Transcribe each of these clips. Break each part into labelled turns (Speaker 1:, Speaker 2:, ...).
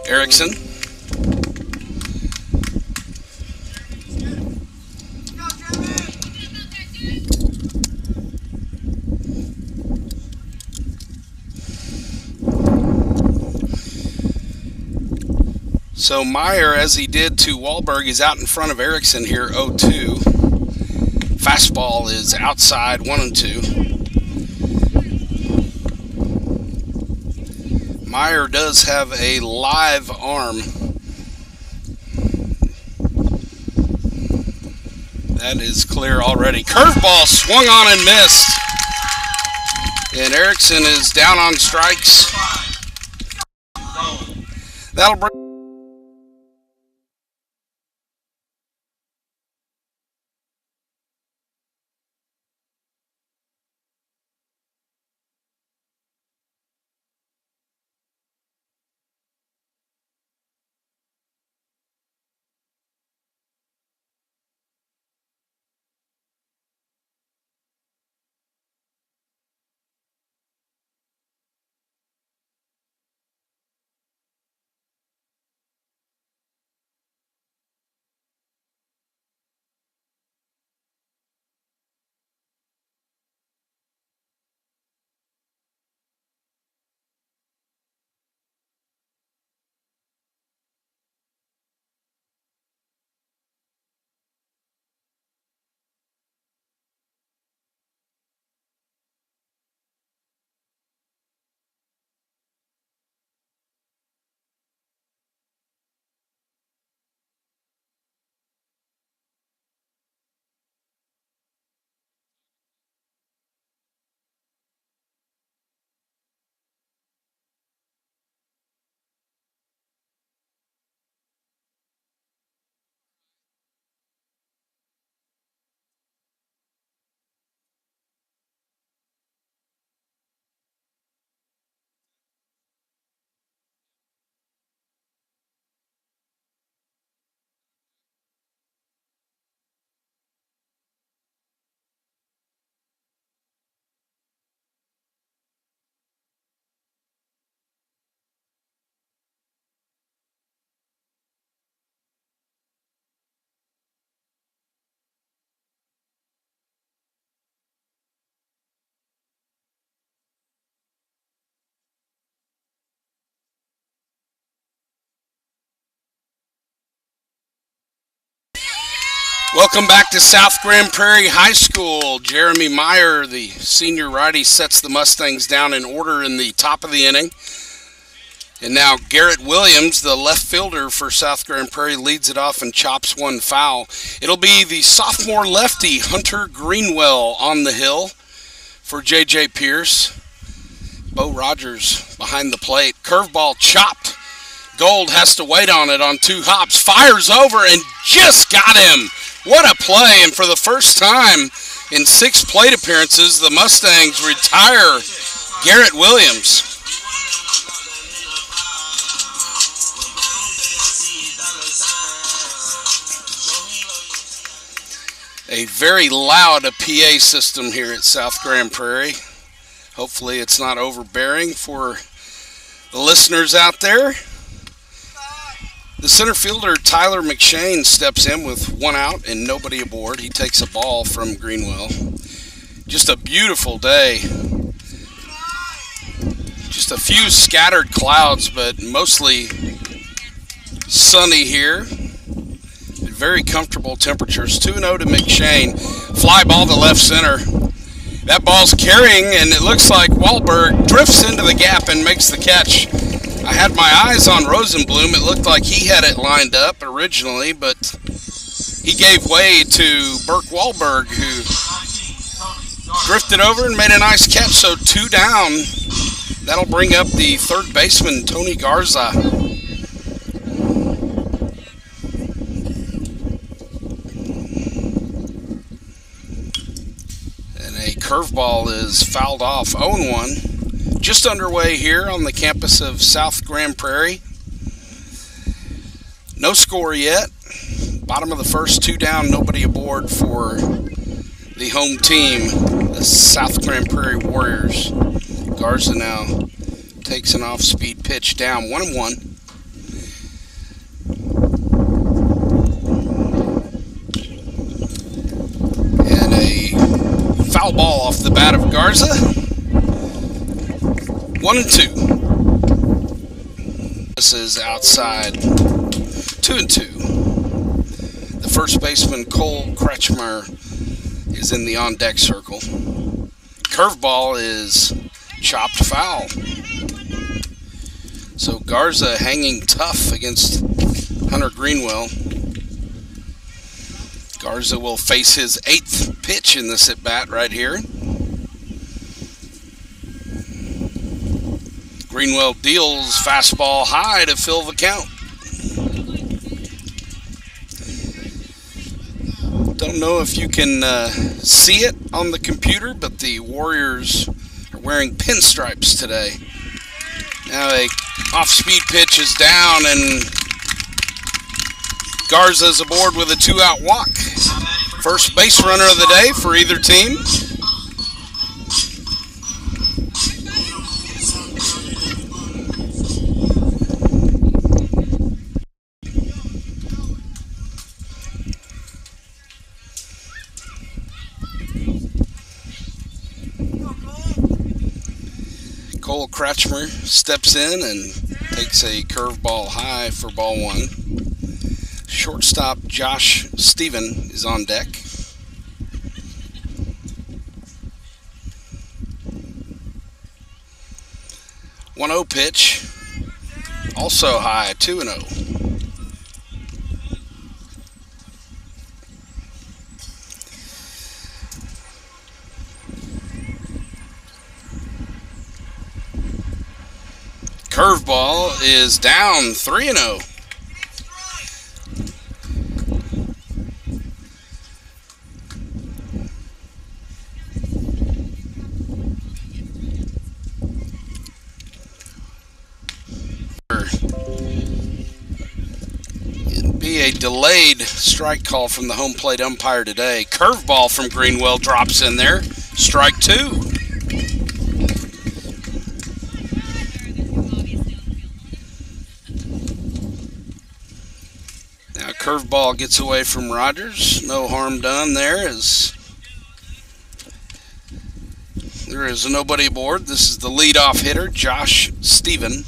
Speaker 1: Erickson. So Meyer, as he did to Wahlberg, is out in front of Erickson here, 0-2. Fastball is outside, 1-2. Meyer does have a live arm. That is clear already. Curveball swung on and missed. And Erickson is down on strikes. That'll bring... Welcome back to South Grand Prairie High School. Jeremy Meyer, the senior righty, sets the Mustangs down in order in the top of the inning. And now Garrett Williams, the left fielder for South Grand Prairie, leads it off and chops one foul. It'll be the sophomore lefty, Hunter Greenwell, on the hill for J.J. Pearce. Bo Rogers behind the plate. Curveball chopped. Gold has to wait on it on two hops. Fires over and just got him. What a play. And for the first time in 6 plate appearances, the Mustangs retire Garrett Williams. A very loud PA system here at South Grand Prairie. Hopefully it's not overbearing for the listeners out there. The center fielder, Tyler McShane, steps in with 1 out and nobody aboard. He takes a ball from Greenwell. Just a beautiful day. Just a few scattered clouds, but mostly sunny here. Very comfortable temperatures. 2-0 to McShane. Fly ball to left center. That ball's carrying, and it looks like Wahlberg drifts into the gap and makes the catch. I had my eyes on Rosenblum. It looked like he had it lined up originally, but he gave way to Burke Wahlberg, who drifted over and made a nice catch. So 2 down. That'll bring up the third baseman, Tony Garza. And a curveball is fouled off, 0-1. Just underway here on the campus of South Grand Prairie. No score yet. Bottom of the first, 2 down, nobody aboard for the home team, the South Grand Prairie Warriors. Garza now takes an off-speed pitch down, 1-1. Foul ball off the bat of Garza. 1-2. This is outside. 2-2. The first baseman, Cole Kretschmer, is in the on-deck circle. Curveball is chopped foul. So Garza hanging tough against Hunter Greenwell. Garza will face his 8th pitch in this at-bat right here. Greenwell deals fastball high to fill the count. Don't know if you can see it on the computer, but the Warriors are wearing pinstripes today. Now a off-speed pitch is down, and Garza's aboard with a 2-out walk. First base runner of the day for either team. Cole Kretschmer steps in and takes a curveball high for ball 1. Shortstop Josh Stephen is on deck. One 0 pitch, also high, 2-0. Curveball is down, 3-0. It'd be a delayed strike call from the home plate umpire today. Curveball from Greenwell drops in there. Strike 2. Curveball gets away from Rogers. No harm done there, as there is nobody aboard. This is the leadoff hitter, Josh Stephen.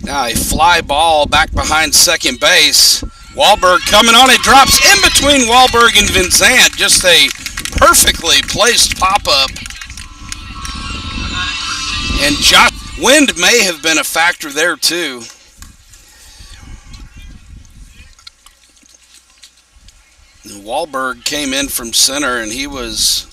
Speaker 1: Now a fly ball back behind second base. Wahlberg coming on. It drops in between Wahlberg and Vincent. Just a perfectly placed pop-up. And wind may have been a factor there too. Wahlberg came in from center, and he was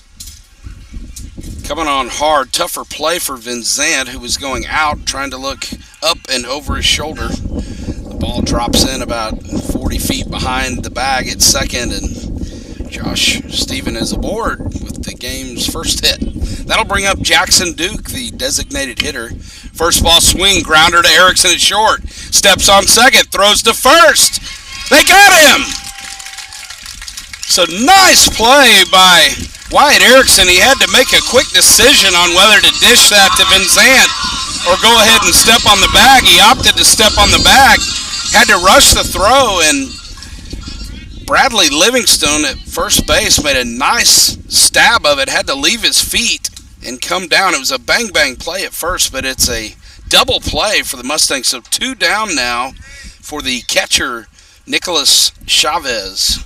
Speaker 1: coming on hard. Tougher play for Vincent, who was going out, trying to look up and over his shoulder. The ball drops in about 40 feet behind the bag at second, and Josh Stephen is aboard with the game's first hit. That'll bring up Jackson Duke, the designated hitter. First ball swing, grounder to Erickson at short. Steps on second, throws to first. They got him! So nice play by Wyatt Erickson. He had to make a quick decision on whether to dish that to Vincent or go ahead and step on the bag. He opted to step on the bag, had to rush the throw, and Bradley Livingstone at first base made a nice stab of it, had to leave his feet and come down. It was a bang-bang play at first, but it's a double play for the Mustangs. So 2 down now for the catcher, Nicholas Chavez.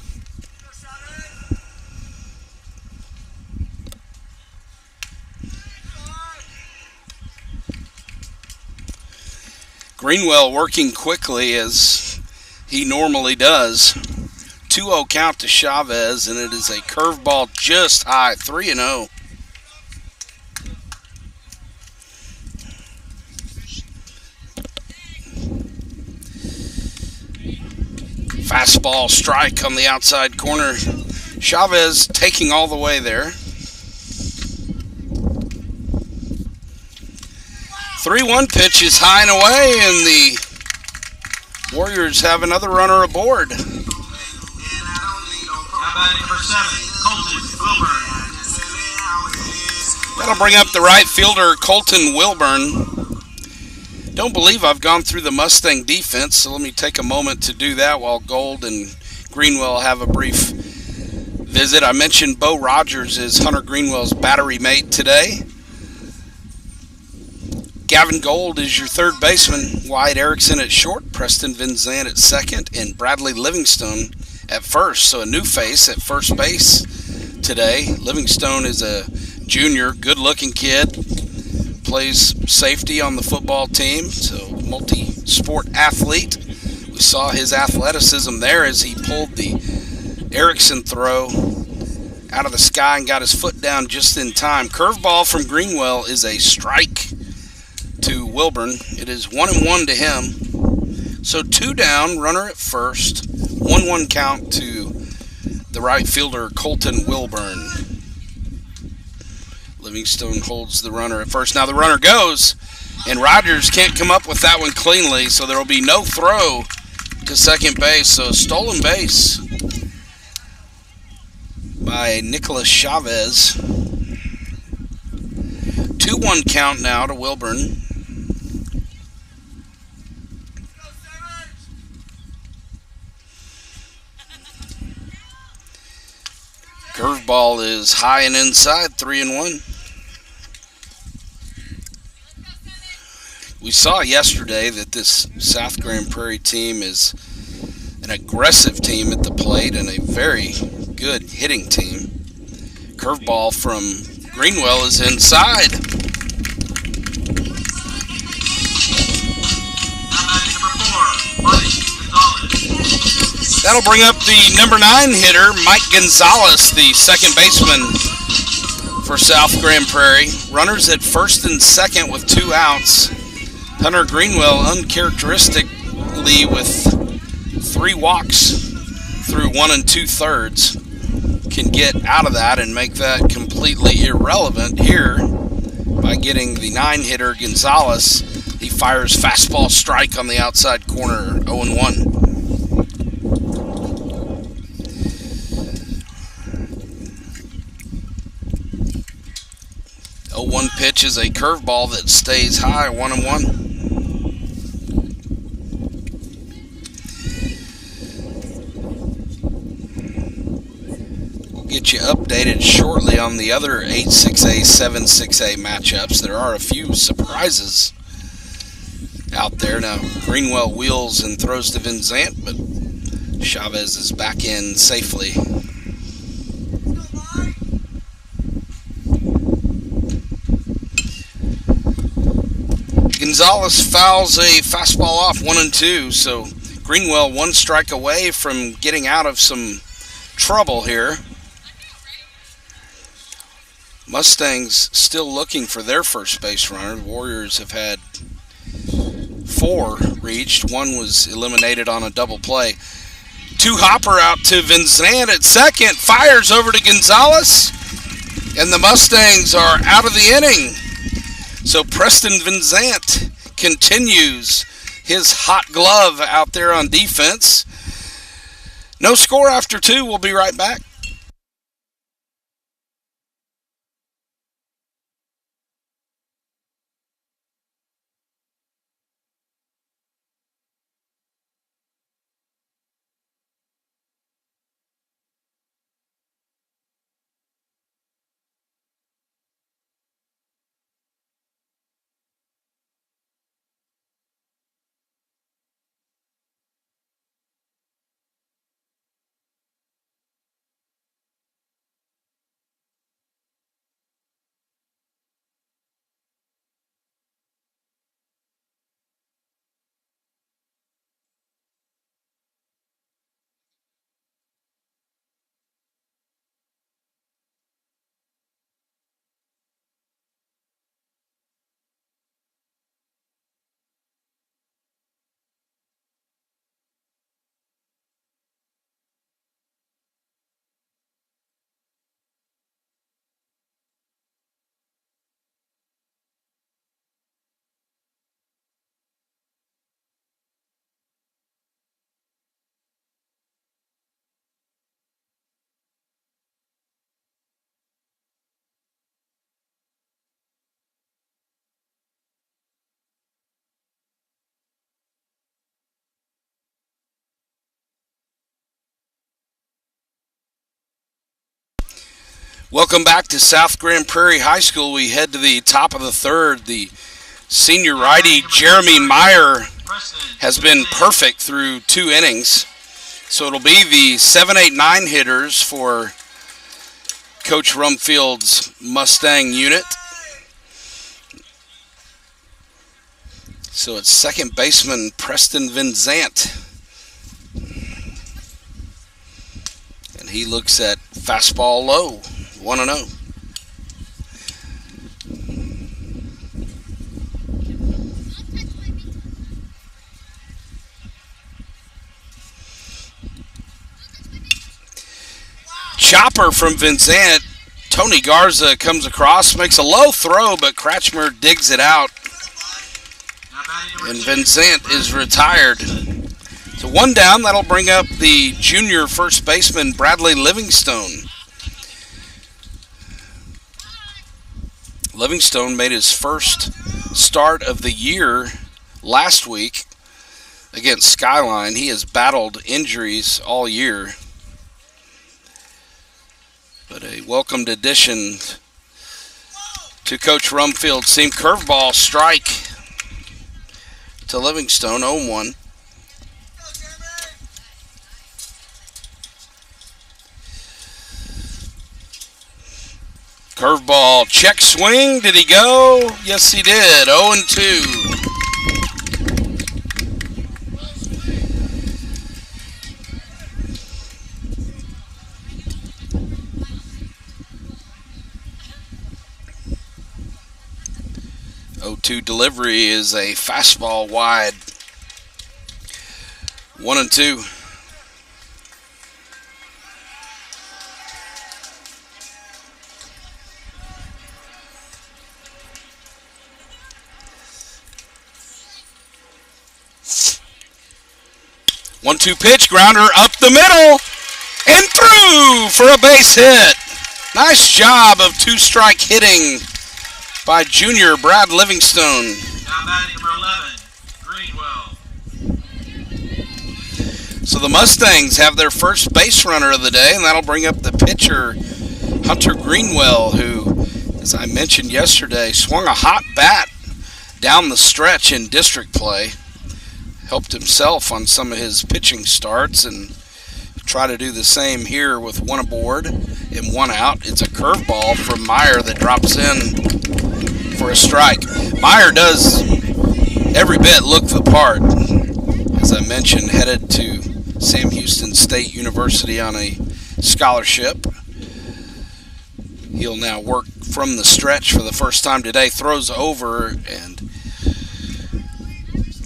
Speaker 1: Greenwell working quickly as he normally does. 2-0 count to Chavez, and it is a curveball just high, 3-0. Fastball strike on the outside corner. Chavez taking all the way there. 3-1 pitch is high and away, and the Warriors have another runner aboard. That'll bring up the right fielder, Colton Wilburn. Don't believe I've gone through the Mustang defense, so let me take a moment to do that while Gold and Greenwell have a brief visit. I mentioned Bo Rogers is Hunter Greenwell's battery mate today. Gavin Gold is your third baseman. Wyatt Erickson at short, Preston Van Zandt at second, and Bradley Livingstone at first. So a new face at first base today. Livingstone is a junior, good-looking kid. Plays safety on the football team, so multi-sport athlete. We saw his athleticism there as he pulled the Erickson throw out of the sky and got his foot down just in time. Curveball from Greenwell is a strike to Wilburn. It is 1-1 to him. So 2 down, runner at first. 1-1 count to the right fielder, Colton Wilburn. Livingstone holds the runner at first. Now the runner goes, and Rogers can't come up with that one cleanly, so there will be no throw to second base. So stolen base by Nicholas Chavez. 2-1 count now to Wilburn. Curveball is high and inside, 3-1. We saw yesterday that this South Grand Prairie team is an aggressive team at the plate and a very good hitting team. Curveball from Greenwell is inside. That'll bring up the number 9 hitter, Mike Gonzalez, the second baseman for South Grand Prairie. Runners at first and second with 2 outs. Hunter Greenwell, uncharacteristically with 3 walks through 1 2/3, can get out of that and make that completely irrelevant here by getting the 9 hitter Gonzalez. He fires fastball strike on the outside corner, 0-1. 0-1 pitch is a curveball that stays high, 1-1. We'll get you updated shortly on the other 8-6A, 7-6A matchups. There are a few surprises out there. Now, Greenwell wheels and throws to Van Zandt, but Chavez is back in safely. Gonzalez fouls a fastball off, 1-2, so Greenwell 1 strike away from getting out of some trouble here. Mustangs still looking for their first base runner. The Warriors have had 4 reached. 1 was eliminated on a double play. 2 hopper out to Van Zandt at second. Fires over to Gonzalez. And the Mustangs are out of the inning. So Preston Van Zandt continues his hot glove out there on defense. No score after 2. We'll be right back. Welcome back to South Grand Prairie High School. We head to the top of the third. The senior righty Jeremy Meyer has been perfect through 2 innings. So it'll be the 7, 8, 9 hitters for Coach Rumfield's Mustang unit. So it's second baseman Preston Vincent. And he looks at fastball low, 1-0. Chopper from Vincent. Tony Garza comes across, makes a low throw, but Kratchmer digs it out. And Vincent is retired. So 1 down, that'll bring up the junior first baseman Bradley Livingstone. Livingstone made his first start of the year last week against Skyline. He has battled injuries all year. But a welcomed addition to Coach Rumfield's team. Curveball strike to Livingstone, 0-1. Curveball, check swing. Did he go? Yes, he did. 0-2. Delivery is a fastball wide. 1-2. One-two pitch, grounder up the middle and through for a base hit. Nice job of 2-strike hitting by junior Brad Livingstone.
Speaker 2: Now batting number 11, Greenwell.
Speaker 1: So the Mustangs have their first base runner of the day, and that'll bring up the pitcher, Hunter Greenwell, who, as I mentioned yesterday, swung a hot bat down the stretch in district play. Helped himself on some of his pitching starts, and try to do the same here with 1 aboard and 1 out. It's a curveball from Meyer that drops in for a strike. Meyer does every bit look the part. As I mentioned, headed to Sam Houston State University on a scholarship. He'll now work from the stretch for the first time today. Throws over, and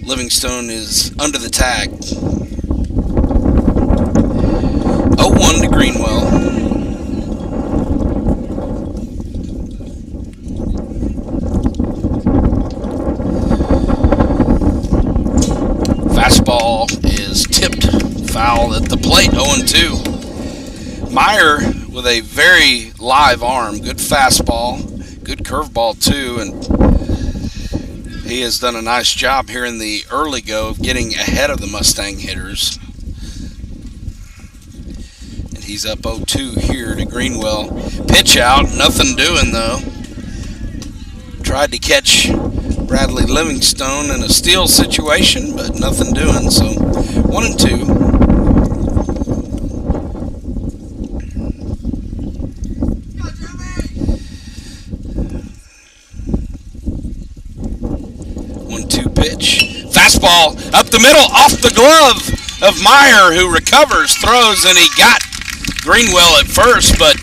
Speaker 1: Livingstone is under the tag. 0-1 to Greenwell. Fastball is tipped foul at the plate, 0-2. Meyer with a very live arm, good fastball, good curveball too, and he has done a nice job here in the early go of getting ahead of the Mustang hitters. And he's up 0-2 here to Greenwell. Pitch out, nothing doing though. Tried to catch Bradley Livingstone in a steal situation, but nothing doing. So 1-2. Pitch. Fastball up the middle, off the glove of Meyer, who recovers, throws, and he got Greenwell at first, but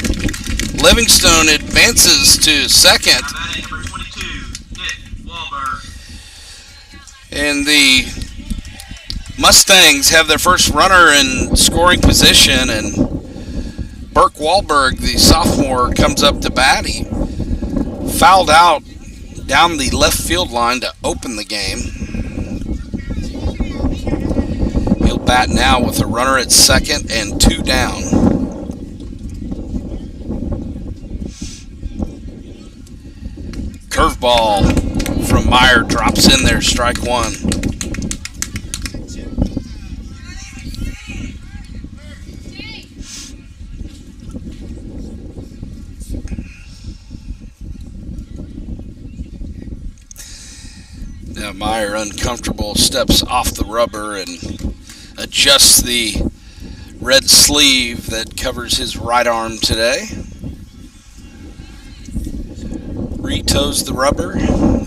Speaker 1: Livingstone advances to second. And the Mustangs have their first runner in scoring position, and Burke Wahlberg, the sophomore, comes up to bat. He fouled out down the left field line to open the game. He'll bat now with a runner at second and 2 down. Curveball from Meyer drops in there, strike 1. Now Meyer, uncomfortable, steps off the rubber and adjusts the red sleeve that covers his right arm today. Retoes the rubber.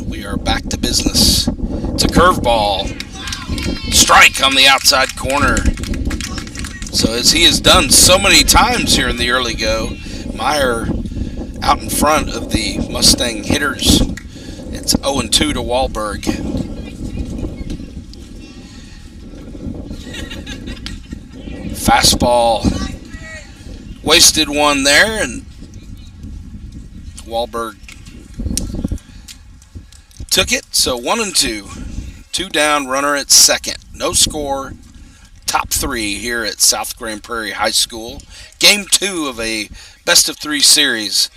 Speaker 1: We are back to business. It's a curveball. Strike on the outside corner. So as he has done so many times here in the early go, Meyer out in front of the Mustang hitters. It's 0-2 to Wahlberg. Fastball. Wasted one there, and Wahlberg took it. So 1-2. 2 down, runner at second. No score. Top 3 here at South Grand Prairie High School. Game 2 of a best-of-3 series.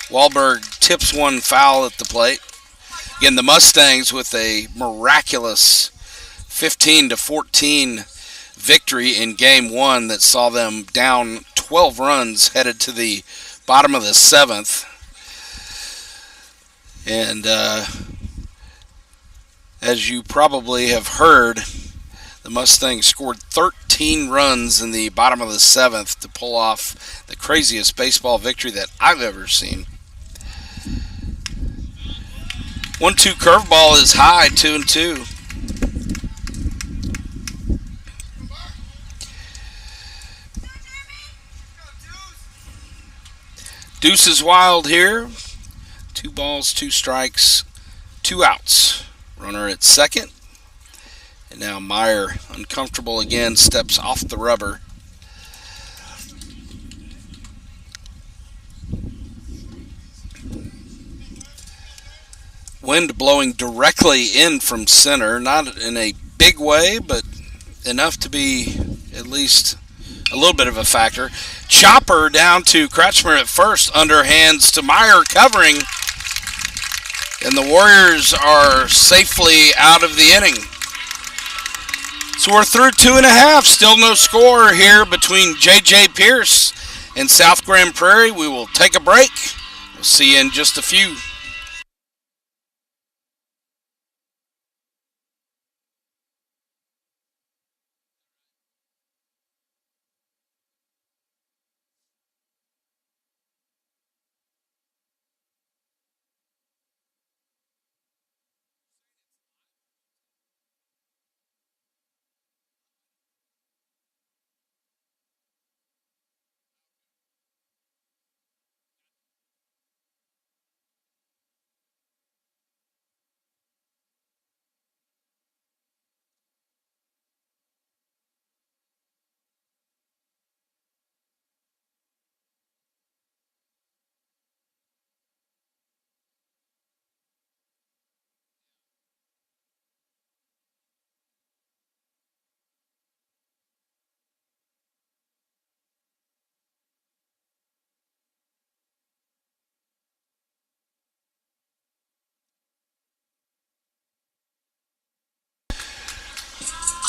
Speaker 1: Wahlberg tips one foul at the plate. Again, the Mustangs with a miraculous 15-14 victory in Game 1 that saw them down 12 runs headed to the bottom of the 7th. And as you probably have heard, the Mustangs scored 13 runs in the bottom of the 7th to pull off the craziest baseball victory that I've ever seen. 1-2 curveball is high, 2-2. Deuce is wild here. 2 balls, 2 strikes, 2 outs. Runner at second. And now Meyer, uncomfortable again, steps off the rubber. Wind blowing directly in from center, not in a big way, but enough to be at least a little bit of a factor. Chopper down to Kretschmer at first, underhands to Meyer covering, and the Warriors are safely out of the inning. So we're through 2.5, still no score here between J.J. Pearce and South Grand Prairie. We will take a break. We'll see you in just a few.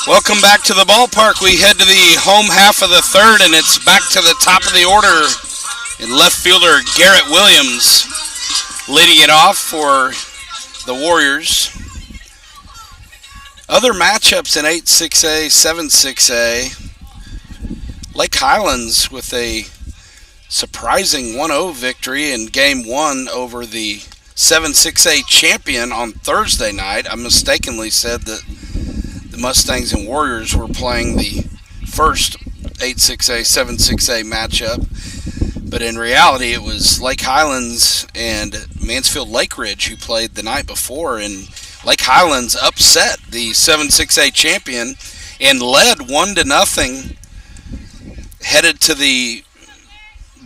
Speaker 1: Welcome back to the ballpark. We head to the home half of the third, and it's back to the top of the order. And left fielder Garrett Williams leading it off for the Warriors. Other matchups in 8-6A, 7-6A. Lake Highlands with a surprising 1-0 victory in Game 1 over the 7-6A champion on Thursday night. I mistakenly said that the Mustangs and Warriors were playing the first 8-6A, 7-6A matchup. But in reality, it was Lake Highlands and Mansfield Lake Ridge who played the night before. And Lake Highlands upset the 7-6A champion and led 1-0, headed to the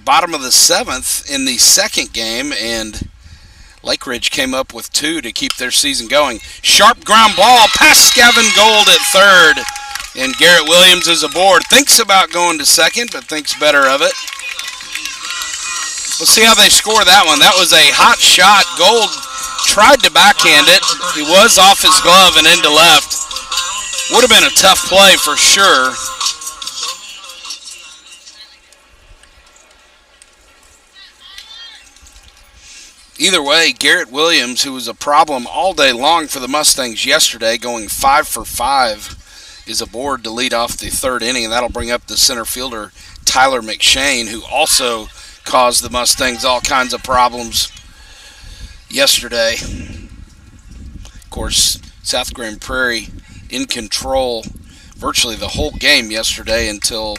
Speaker 1: bottom of the 7th in the second game. And Lake Ridge came up with 2 to keep their season going. Sharp ground ball past Gavin Gold at third. And Garrett Williams is aboard. Thinks about going to second, but thinks better of it. We'll see how they score that one. That was a hot shot. Gold tried to backhand it. He was off his glove and into left. Would have been a tough play for sure. Either way, Garrett Williams, who was a problem all day long for the Mustangs yesterday, going 5 for 5, is aboard to lead off the third inning, and that'll bring up the center fielder Tyler McShane, who also caused the Mustangs all kinds of problems yesterday. Of course, South Grand Prairie in control virtually the whole game yesterday until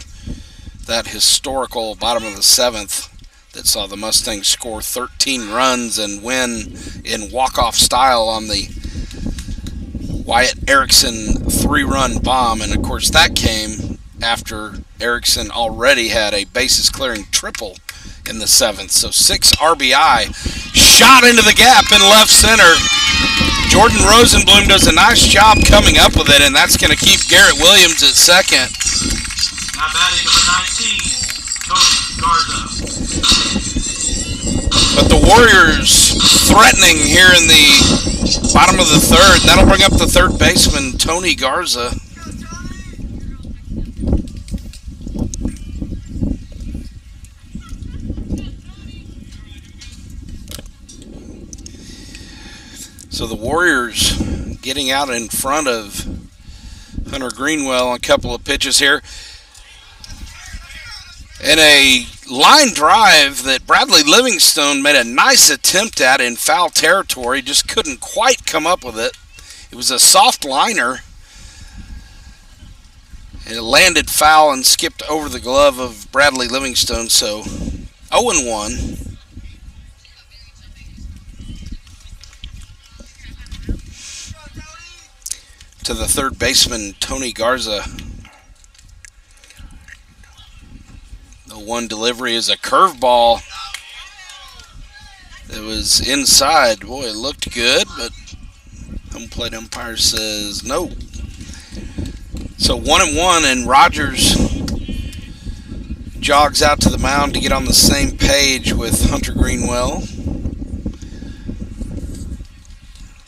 Speaker 1: that historical bottom of the seventh that saw the Mustangs score 13 runs and win in walk-off style on the Wyatt Erickson 3-run bomb. And of course that came after Erickson already had a bases-clearing triple in the seventh. So 6 RBI, shot into the gap in left center. Jordan Rosenblum does a nice job coming up with it, and that's going to keep Garrett Williams at second.
Speaker 2: Now batting number 19, Tony Garza.
Speaker 1: But the Warriors threatening here in the bottom of the third. That'll bring up the third baseman, Tony Garza. So the Warriors getting out in front of Hunter Greenwell on a couple of pitches here. And a line drive that Bradley Livingstone made a nice attempt at in foul territory, just couldn't quite come up with it. It was a soft liner. And it landed foul and skipped over the glove of Bradley Livingstone, so 0-1. To the third baseman, Tony Garza. The one delivery is a curveball that was inside. Boy, it looked good, but home plate umpire says no. So 1-1, and Rogers jogs out to the mound to get on the same page with Hunter Greenwell.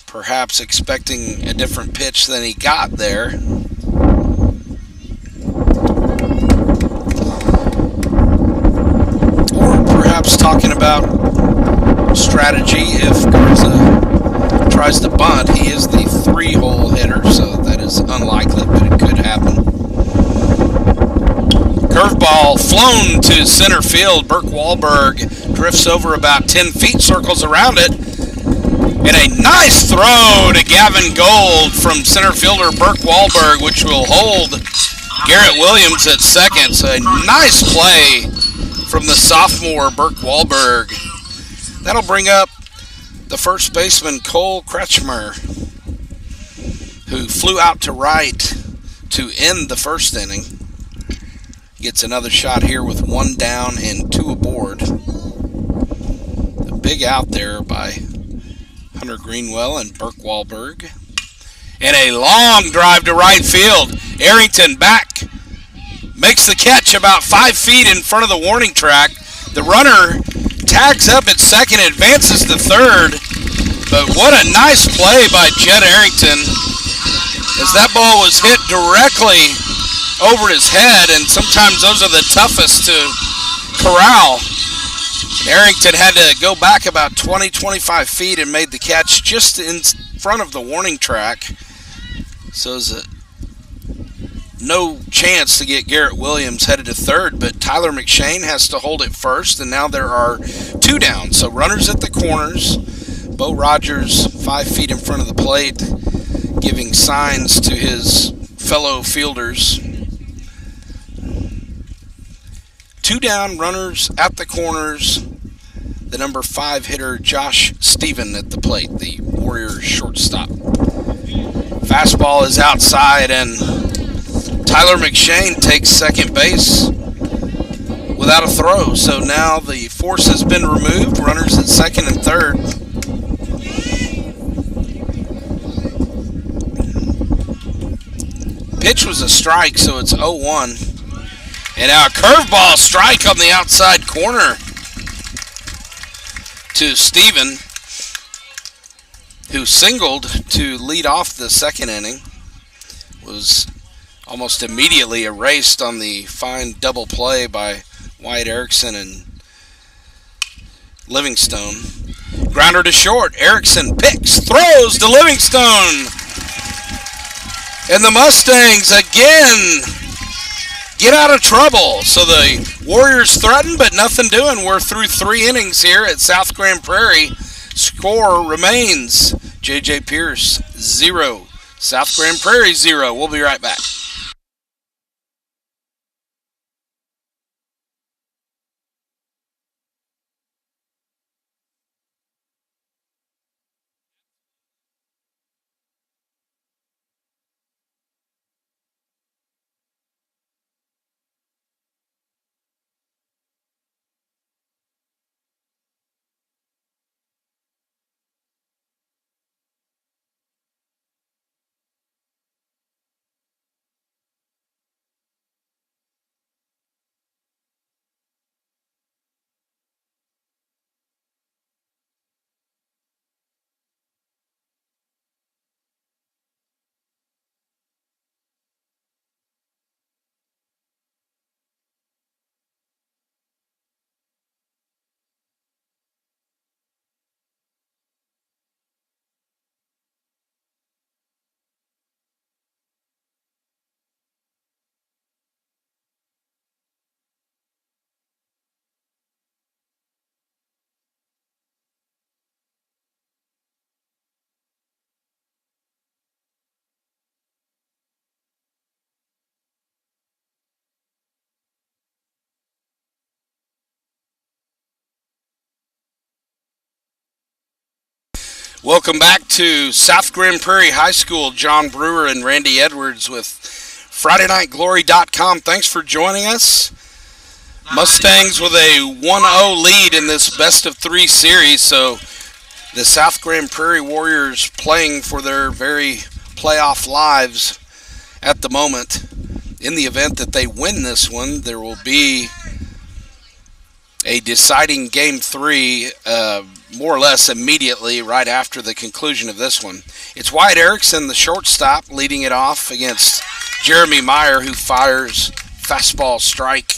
Speaker 1: Perhaps expecting a different pitch than he got there. Or perhaps talking about strategy if Garza tries to bunt. He is the 3-hole hitter, so that is unlikely, but it could happen. Curveball flown to center field. Burke Wahlberg drifts over about 10 feet, circles around it. And a nice throw to Gavin Gold from center fielder Burke Wahlberg, which will hold Garrett Williams at second. So a nice play from the sophomore Burke Wahlberg. That'll bring up the first baseman Cole Kretschmer, who flew out to right to end the first inning. Gets another shot here with 1 down and 2 aboard. A big out there by Hunter Greenwell and Burke Wahlberg. And a long drive to right field. Arrington back. Makes the catch about 5 feet in front of the warning track. The runner tags up at second, advances to third. But what a nice play by Jed Arrington, as that ball was hit directly over his head, and sometimes those are the toughest to corral. Arrington had to go back about 20-25 feet and made the catch just in front of the warning track. So there's no chance to get Garrett Williams headed to third, but Tyler McShane has to hold it first, and now there are 2 down. So runners at the corners. Bo Rogers 5 feet in front of the plate, giving signs to his fellow fielders. 2 down, runners at the corners. The number 5 hitter, Josh Stephen, at the plate, the Warriors shortstop. Fastball is outside, and Tyler McShane takes second base without a throw. So now the force has been removed. Runners at second and third. Pitch was a strike, so it's 0-1. And now a curveball strike on the outside corner to Stephen, who singled to lead off the second inning. Was almost immediately erased on the fine double play by Wyatt Erickson and Livingstone. Grounder to short. Erickson picks, throws to Livingstone. And the Mustangs again get out of trouble. So the Warriors threaten, but nothing doing. We're through 3 innings here at South Grand Prairie. Score remains J.J. Pearce 0, South Grand Prairie 0. We'll be right back. Welcome back to South Grand Prairie High School. John Brewer and Randy Edwards with FridayNightGlory.com. Thanks for joining us. Mustangs with a 1-0 lead in this best-of-3 series. So the South Grand Prairie Warriors playing for their very playoff lives at the moment. In the event that they win this one, there will be a deciding Game 3 more or less immediately right after the conclusion of this one. It's Wyatt Erickson, the shortstop, leading it off against Jeremy Meyer, who fires fastball strike.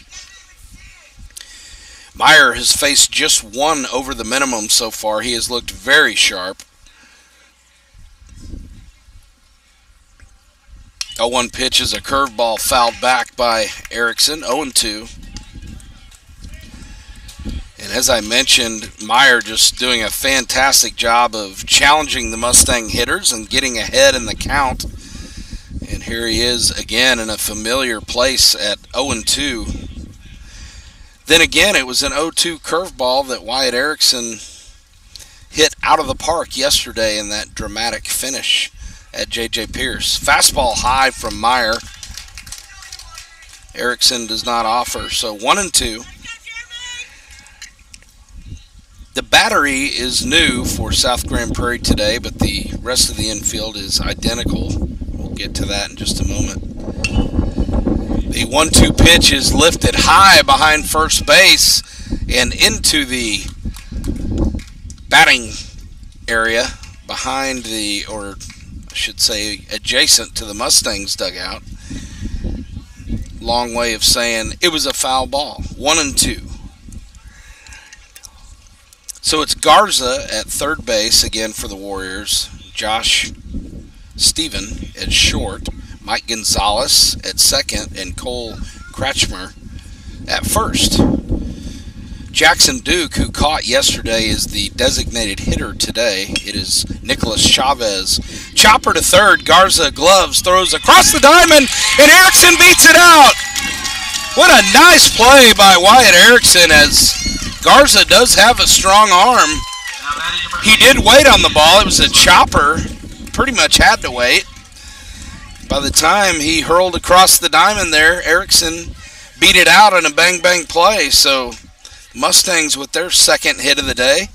Speaker 1: Meyer has faced just 1 over the minimum so far. He has looked very sharp. 0-1 pitch is a curveball fouled back by Erickson, 0-2. And as I mentioned, Meyer just doing a fantastic job of challenging the Mustang hitters and getting ahead in the count. And here he is again in a familiar place at 0-2. Then again, it was an 0-2 curveball that Wyatt Erickson hit out of the park yesterday in that dramatic finish at J.J. Pearce. Fastball high from Meyer. Erickson does not offer, so 1-2. The battery is new for South Grand Prairie today, but the rest of the infield is identical. We'll get to that in just a moment. The 1-2 pitch is lifted high behind first base and into the batting area behind the, or I should say adjacent to the Mustangs dugout. Long way of saying it was a foul ball. 1-2. So it's Garza at third base again for the Warriors. Josh Stephen at short. Mike Gonzalez at second. And Cole Kretschmer at first. Jackson Duke, who caught yesterday, is the designated hitter today. It is Nicholas Chavez. Chopper to third. Garza gloves, throws across the diamond, and Erickson beats it out. What a nice play by Wyatt Erickson, as Garza does have a strong arm. He did wait on the ball. It was a chopper. Pretty much had to wait. By the time he hurled across the diamond there, Erickson beat it out in a bang-bang play. So Mustangs with their second hit of the day.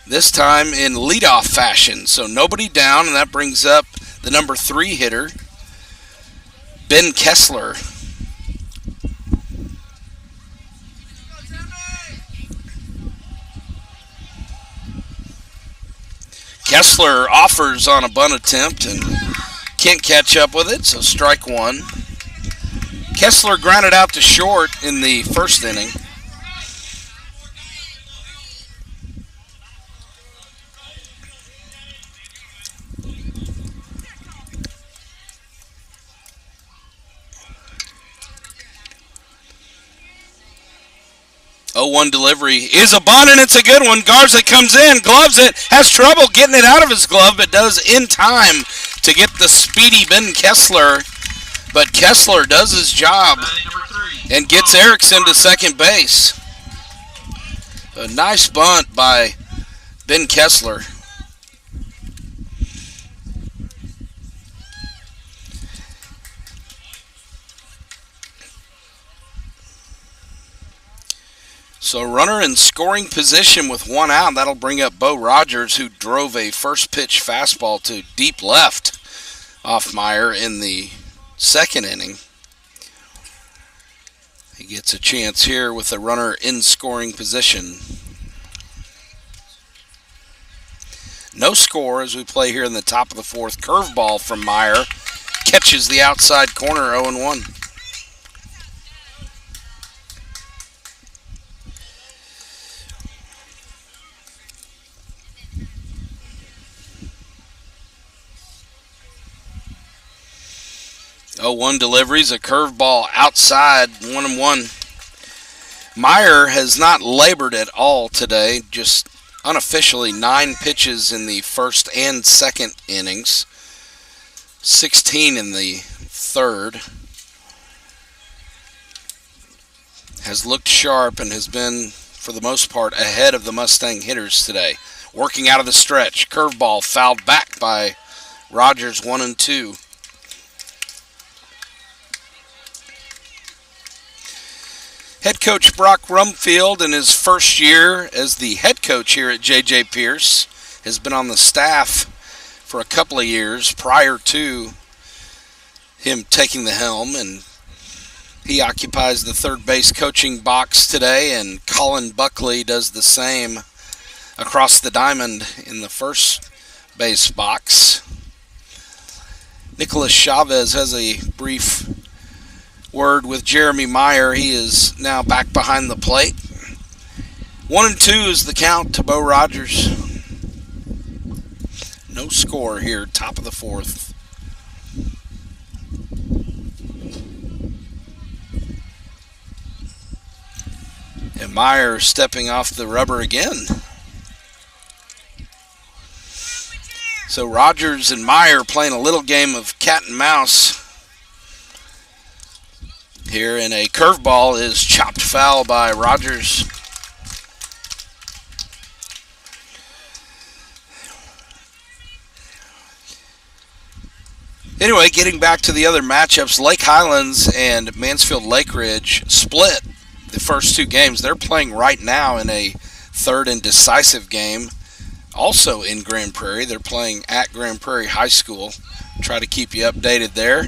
Speaker 1: This time in leadoff fashion. So nobody down, and that brings up the number 3 hitter, Ben Kessler. Kessler offers on a bunt attempt and can't catch up with it, so strike 1. Kessler grounded out to short in the first inning. 0-1 delivery is a bunt, and it's a good one. Garza comes in, gloves it, has trouble getting it out of his glove, but does in time to get the speedy Ben Kessler. But Kessler does his job and gets Erickson to second base. A nice bunt by Ben Kessler. So runner in scoring position with one out. That'll bring up Bo Rogers, who drove a first pitch fastball to deep left off Meyer in the second inning. He gets a chance here with a runner in scoring position. No score as we play here in the top of the fourth. Curveball from Meyer. Catches the outside corner, 0-1. One deliveries, a curveball outside, 1-1. Meyer has not labored at all today, just unofficially 9 pitches in the first and second innings, 16 in the third. Has looked sharp and has been, for the most part, ahead of the Mustang hitters today. Working out of the stretch, curveball fouled back by Rogers, 1-2. Head coach Brock Rumfield, in his first year as the head coach here at J.J. Pearce, has been on the staff for a couple of years prior to him taking the helm, and he occupies the third base coaching box today, and Colin Buckley does the same across the diamond in the first base box. Nicholas Chavez has a brief word with Jeremy Meyer. He is now back behind the plate. 1-2 is the count to Bo Rogers. No score here, top of the fourth. And Meyer stepping off the rubber again. So Rogers and Meyer playing a little game of cat and mouse here, and a curveball is chopped foul by Rogers. Anyway, getting back to the other matchups, Lake Highlands and Mansfield Lake Ridge split the first two games. They're playing right now in a third and decisive game, also in Grand Prairie. They're playing at Grand Prairie High School. Try to keep you updated there.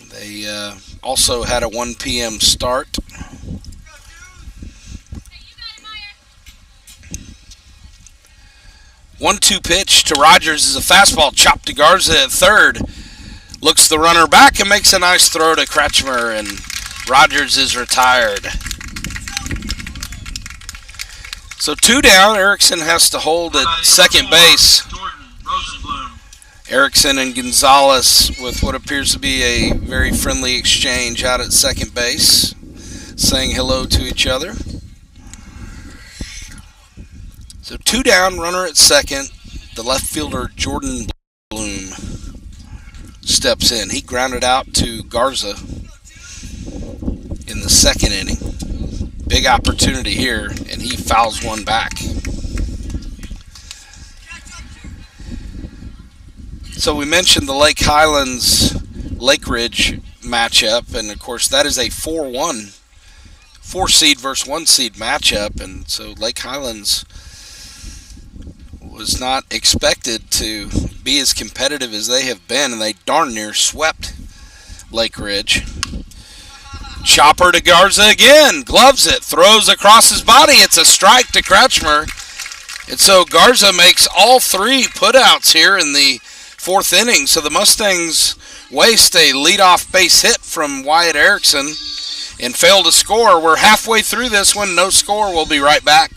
Speaker 1: They also had a 1 p.m. start. One-two pitch to Rogers is a fastball chopped to Garza at third. Looks the runner back and makes a nice throw to Kretschmer, and Rogers is retired. So 2 down. Erickson has to hold at second base. Erickson and Gonzalez with what appears to be a very friendly exchange out at second base, saying hello to each other. So 2 down, runner at second. The left fielder Jordan Bloom steps in. He grounded out to Garza in the second inning. Big opportunity here, and he fouls one back. So we mentioned the Lake Highlands Lake Ridge matchup, and of course that is a 4-1, 4 seed versus 1 seed matchup, and so Lake Highlands was not expected to be as competitive as they have been, and they darn near swept Lake Ridge. Chopper to Garza again, gloves it, throws across his body. It's a strike to Kretschmer, and so Garza makes all 3 putouts here in the fourth inning. So the Mustangs waste a leadoff base hit from Wyatt Erickson and fail to score. We're halfway through this one, no score. We'll be right back.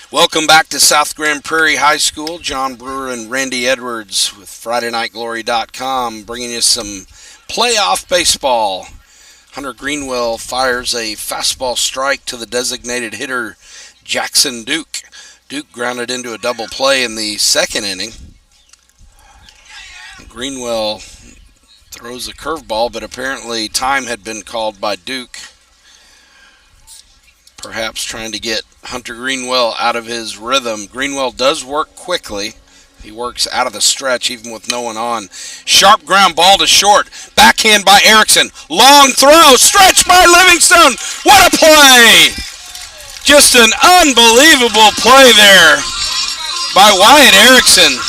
Speaker 1: Welcome back to South Grand Prairie High School. John Brewer and Randy Edwards with FridayNightGlory.com bringing you some playoff baseball. Hunter Greenwell fires a fastball strike to the designated hitter Jackson Duke. Duke grounded into a double play in the second inning. Greenwell throws a curveball, but apparently time had been called by Duke. Perhaps trying to get Hunter Greenwell out of his rhythm. Greenwell does work quickly. He works out of the stretch even with no one on. Sharp ground ball to short. Backhand by Erickson. Long throw. Stretch by Livingstone. What a play! Just an unbelievable play there by Wyatt Erickson.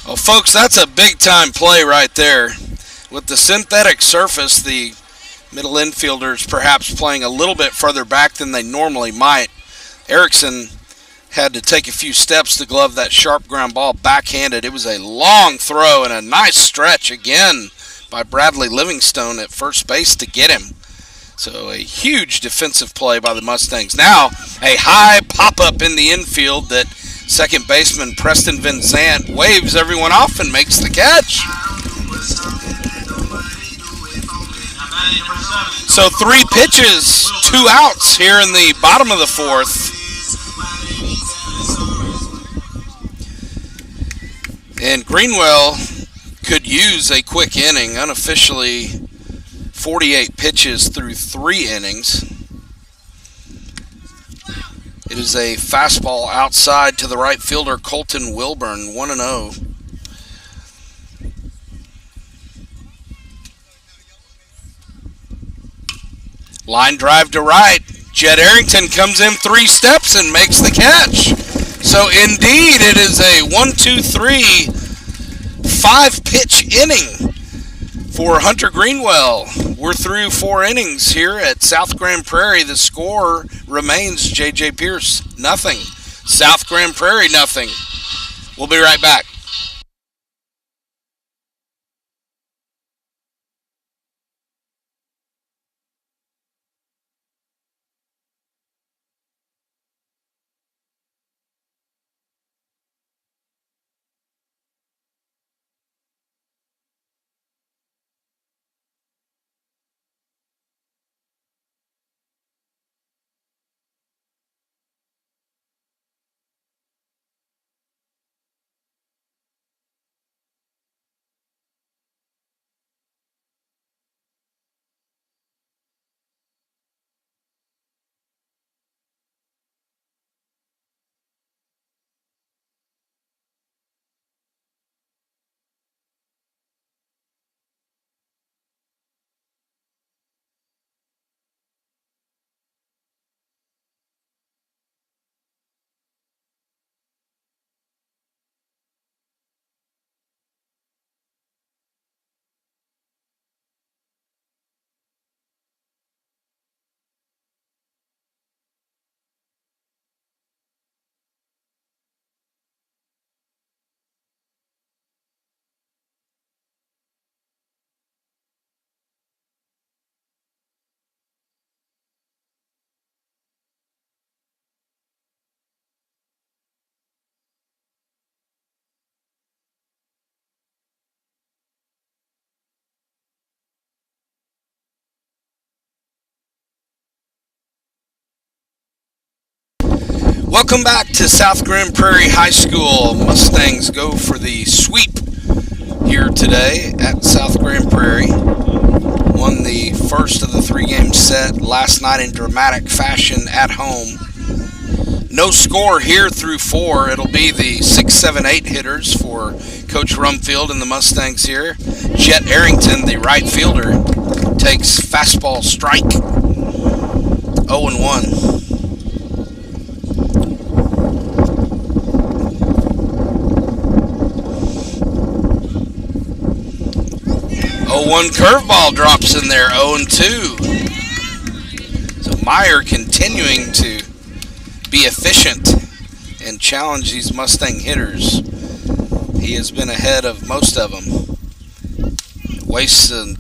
Speaker 1: Well, folks, that's a big-time play right there. With the synthetic surface, the middle infielders perhaps playing a little bit further back than they normally might. Erickson had to take a few steps to glove that sharp ground ball backhanded. It was a long throw and a nice stretch again by Bradley Livingstone at first base to get him. So a huge defensive play by the Mustangs. Now a high pop-up in the infield that second baseman Preston Van Zandt waves everyone off and makes the catch. So 3 pitches, 2 outs here in the bottom of the fourth. And Greenwell could use a quick inning, unofficially 48 pitches through 3 innings. It is a fastball outside to the right fielder, Colton Wilburn, 1-0. Line drive to right. Jet Arrington comes in 3 steps and makes the catch. So indeed, it is a 1-2-3 5-pitch inning for Hunter Greenwell. We're through 4 innings here at South Grand Prairie. The score remains J.J. Pearce, nothing. South Grand Prairie, nothing. We'll be right back. Welcome back to South Grand Prairie High School. Mustangs go for the sweep here today at South Grand Prairie. Won the first of the 3-game set last night in dramatic fashion at home. No score here through 4. It'll be the 6, 7, 8 hitters for Coach Rumfield and the Mustangs here. Jet Arrington, the right fielder, takes fastball strike. 0-1. 0-1 curveball drops in there, 0-2. So Meyer continuing to be efficient and challenge these Mustang hitters. He has been ahead of most of them. Wastes a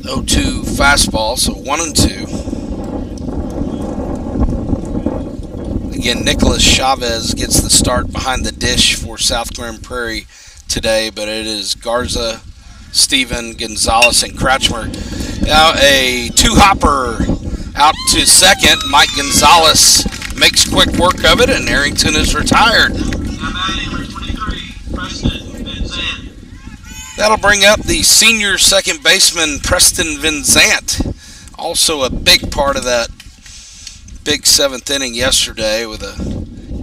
Speaker 1: 0-2 fastball, so 1-2. Again, Nicholas Chavez gets the start behind the dish for South Grand Prairie today, but it is Garza, Steven, Gonzalez, and Kratchmer. Now a two-hopper out to second. Mike Gonzalez makes quick work of it, and Arrington is retired. That'll bring up the senior second baseman, Preston Vinzant. Also a big part of that big seventh inning yesterday with a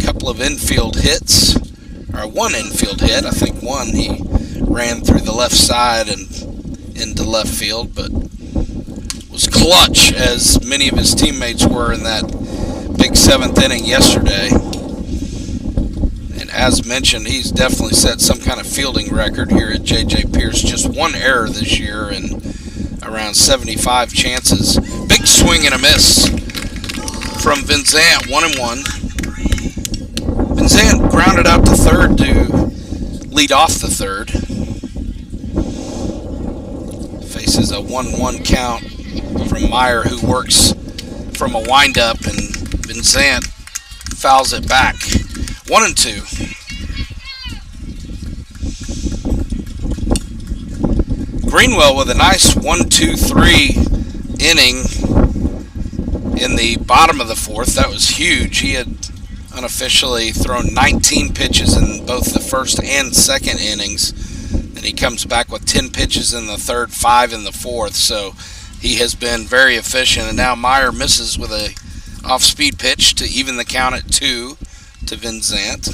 Speaker 1: couple of infield hits, or one infield hit. I think one he ran through the left side and into left field, but was clutch as many of his teammates were in that big seventh inning yesterday. And as mentioned, he's definitely set some kind of fielding record here at J.J. Pearce. Just one error this year and around 75 chances. Big swing and a miss from Vinzant, 1-1. Vinzant grounded out to third to lead off the third. Faces a 1-1 count from Meyer, who works from a windup, and Vinzant fouls it back. 1-2. Greenwell with a nice 1-2-3 inning in the bottom of the fourth. That was huge. He had unofficially thrown 19 pitches in both the first and second innings, and he comes back with 10 pitches in the third, 5 in the fourth. So he has been very efficient, and now Meyer misses with a off-speed pitch to even the count at 2 to Vinzant.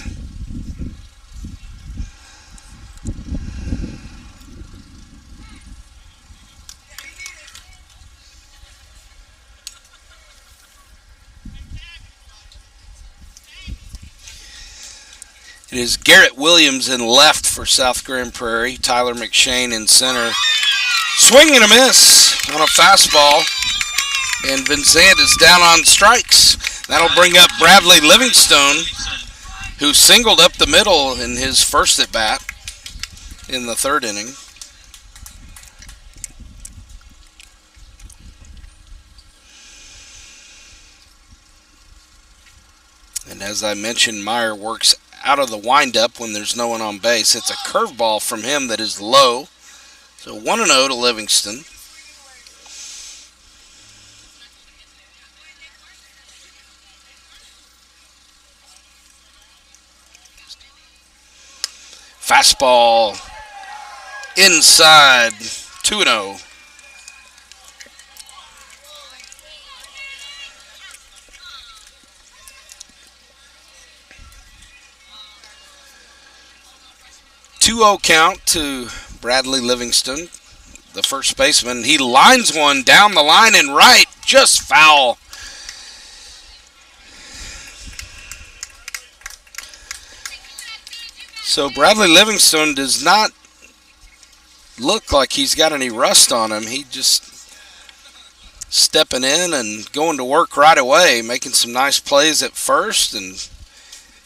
Speaker 1: It is Garrett Williams in left for South Grand Prairie. Tyler McShane in center. Swing and a miss on a fastball. And Vinzant is down on strikes. That'll bring up Bradley Livingstone, who singled up the middle in his first at-bat in the third inning. And as I mentioned, Meyer works out of the windup when there's no one on base. It's a curveball from him that is low. So 1-0 to Livingston. Fastball inside, 2-0. Two-0 count to Bradley Livingston, the first baseman. He lines one down the line and right, just foul. So Bradley Livingstone does not look like he's got any rust on him. He just stepping in and going to work right away, making some nice plays at first, and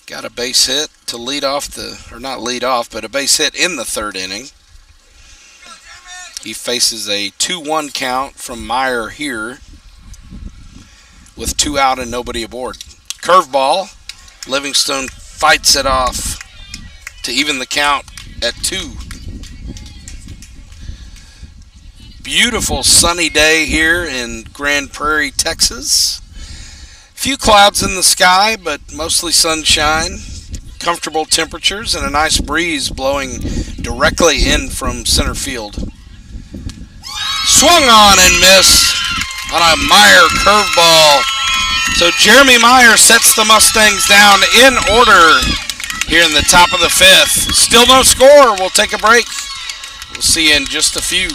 Speaker 1: got a base hit to lead off the, or not lead off, but a base hit in the third inning. He faces a 2-1 count from Meyer here with 2 out and nobody aboard. Curveball. Livingstone fights it off to even the count at 2. Beautiful sunny day here in Grand Prairie, Texas. Few clouds in the sky, but mostly sunshine. Comfortable temperatures and a nice breeze blowing directly in from center field. Swung on and missed on a Meyer curveball. So Jeremy Meyer sets the Mustangs down in order here in the top of the 5th. Still no score. We'll take a break. We'll see you in just a few.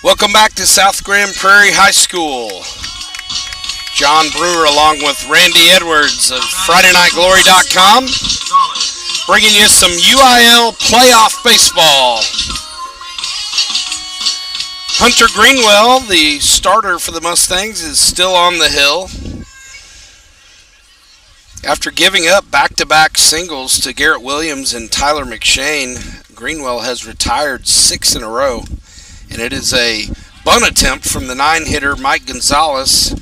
Speaker 1: Welcome back to South Grand Prairie High School. John Brewer along with Randy Edwards of FridayNightGlory.com bringing you some UIL playoff baseball. Hunter Greenwell, the starter for the Mustangs, is still on the hill. After giving up back-to-back singles to Garrett Williams and Tyler McShane, Greenwell has retired 6 in a row. And it is a bunt attempt from the 9-hitter Mike Gonzalez,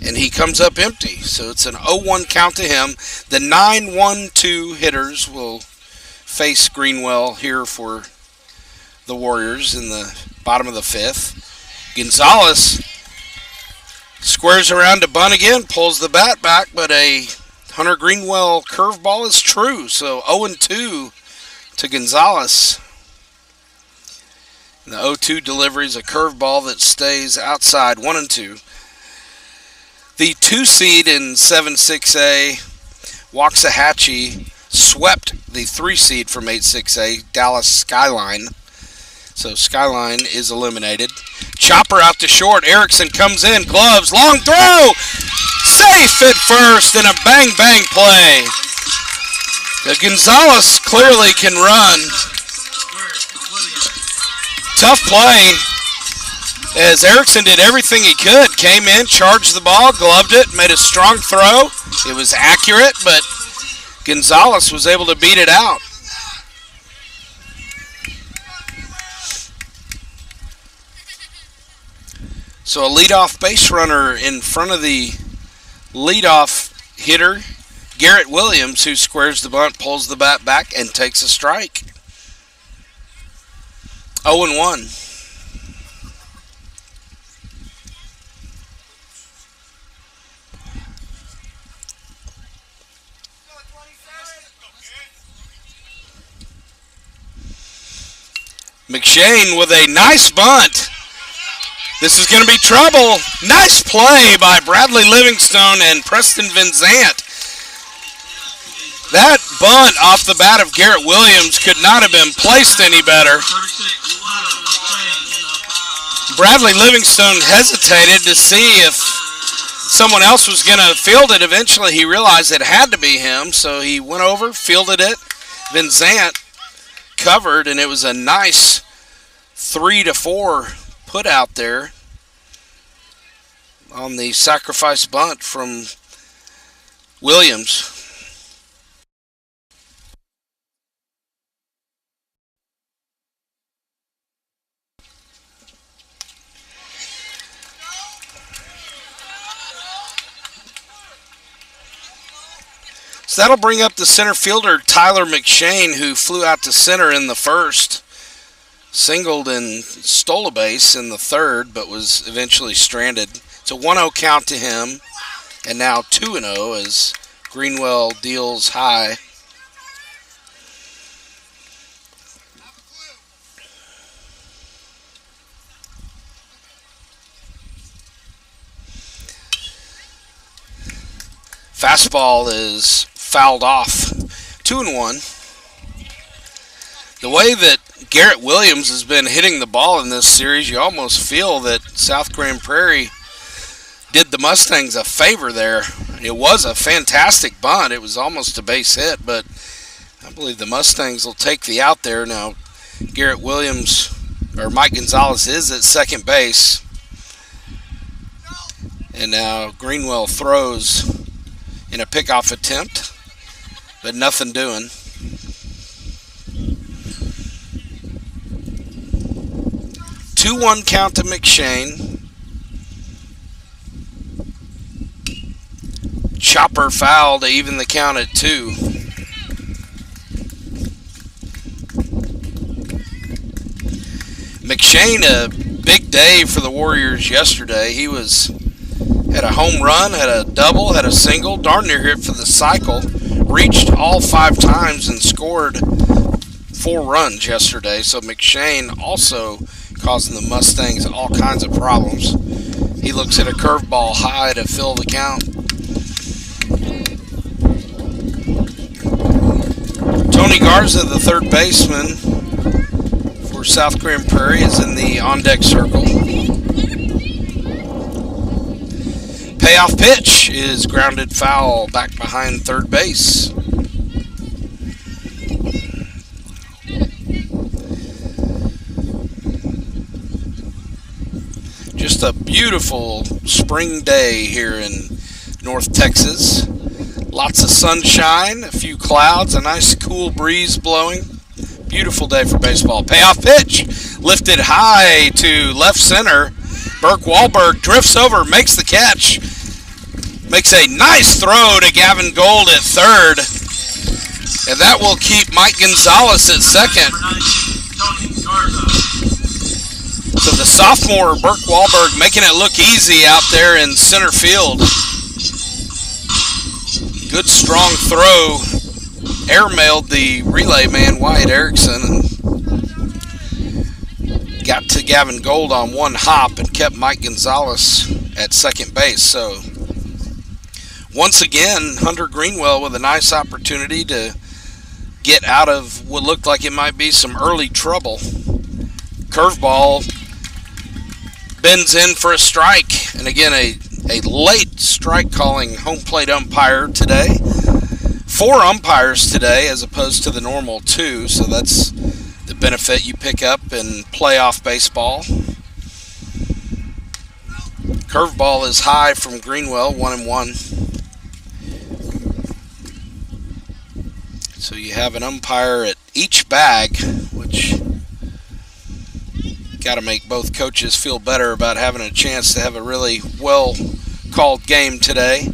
Speaker 1: and he comes up empty. So it's an 0-1 count to him. The 9-1-2 hitters will face Greenwell here for the Warriors in the bottom of the 5th. Gonzalez squares around to bunt again, pulls the bat back, but a Hunter Greenwell curveball is true. So 0-2 to Gonzalez. And the 0-2 delivery is a curveball that stays outside, 1-2. The 2 seed in 7-6A, Waxahachie, swept the 3 seed from 8-6A, Dallas Skyline. So Skyline is eliminated. Chopper out to short. Erickson comes in, gloves, long throw, safe at first, and a bang-bang play. The Gonzalez clearly can run. Tough play as Erickson did everything he could. Came in, charged the ball, gloved it, made a strong throw. It was accurate, but Gonzalez was able to beat it out. So a leadoff base runner in front of the leadoff hitter, Garrett Williams, who squares the bunt, pulls the bat back, and takes a strike. 0-1. McShane with a nice bunt. This is going to be trouble. Nice play by Bradley Livingstone and Preston Van Zant. That bunt off the bat of Garrett Williams could not have been placed any better. Bradley Livingstone hesitated to see if someone else was going to field it. Eventually he realized it had to be him, so he went over, fielded it. Van Zant covered, and it was a nice 3-4 put out there on the sacrifice bunt from Williams. So that'll bring up the center fielder, Tyler McShane, who flew out to center in the first, singled and stole a base in the third, but was eventually stranded. It's a 1-0 count to him, and now 2-0 as Greenwell deals high. Fastball is fouled off. 2-1. The way that Garrett Williams has been hitting the ball in this series, you almost feel that South Grand Prairie did the Mustangs a favor there. It was a fantastic bunt. It was almost a base hit, but I believe the Mustangs will take the out there. Now, Garrett Williams, or Mike Gonzalez, is at second base. And now Greenwell throws in a pickoff attempt, but nothing doing. Two 2-1 count to McShane. Chopper foul to even the count at 2. McShane, a big day for the Warriors yesterday. He had a home run, had a double, had a single, darn near hit for the cycle, reached all 5 times and scored 4 runs yesterday. So McShane also causing the Mustangs all kinds of problems. He looks at a curveball high to fill the count. Tony Garza, the third baseman for for South Grand Prairie is in the on-deck circle. Payoff pitch is grounded foul back behind third base. Just a beautiful spring day here in North Texas. Lots of sunshine, a few clouds, a nice cool breeze blowing. Beautiful day for baseball. Payoff pitch lifted high to left center. Burke Wahlberg drifts over, makes the catch. Makes a nice throw to Gavin Gold at third. And that will keep Mike Gonzalez at second. So the sophomore, Burke Wahlberg, making it look easy out there in center field. Good strong throw. Airmailed the relay man, Wyatt Erickson, and got to Gavin Gold on one hop and kept Mike Gonzalez at second base. So once again, Hunter Greenwell with a nice opportunity to get out of what looked like it might be some early trouble. Curveball bends in for a strike, and again a late strike calling home plate umpire today. 4 umpires today as opposed to the normal 2, so that's the benefit you pick up in playoff baseball. Curveball is high from Greenwell, 1-1. So you have an umpire at each bag, which got to make both coaches feel better about having a chance to have a really well-called game today.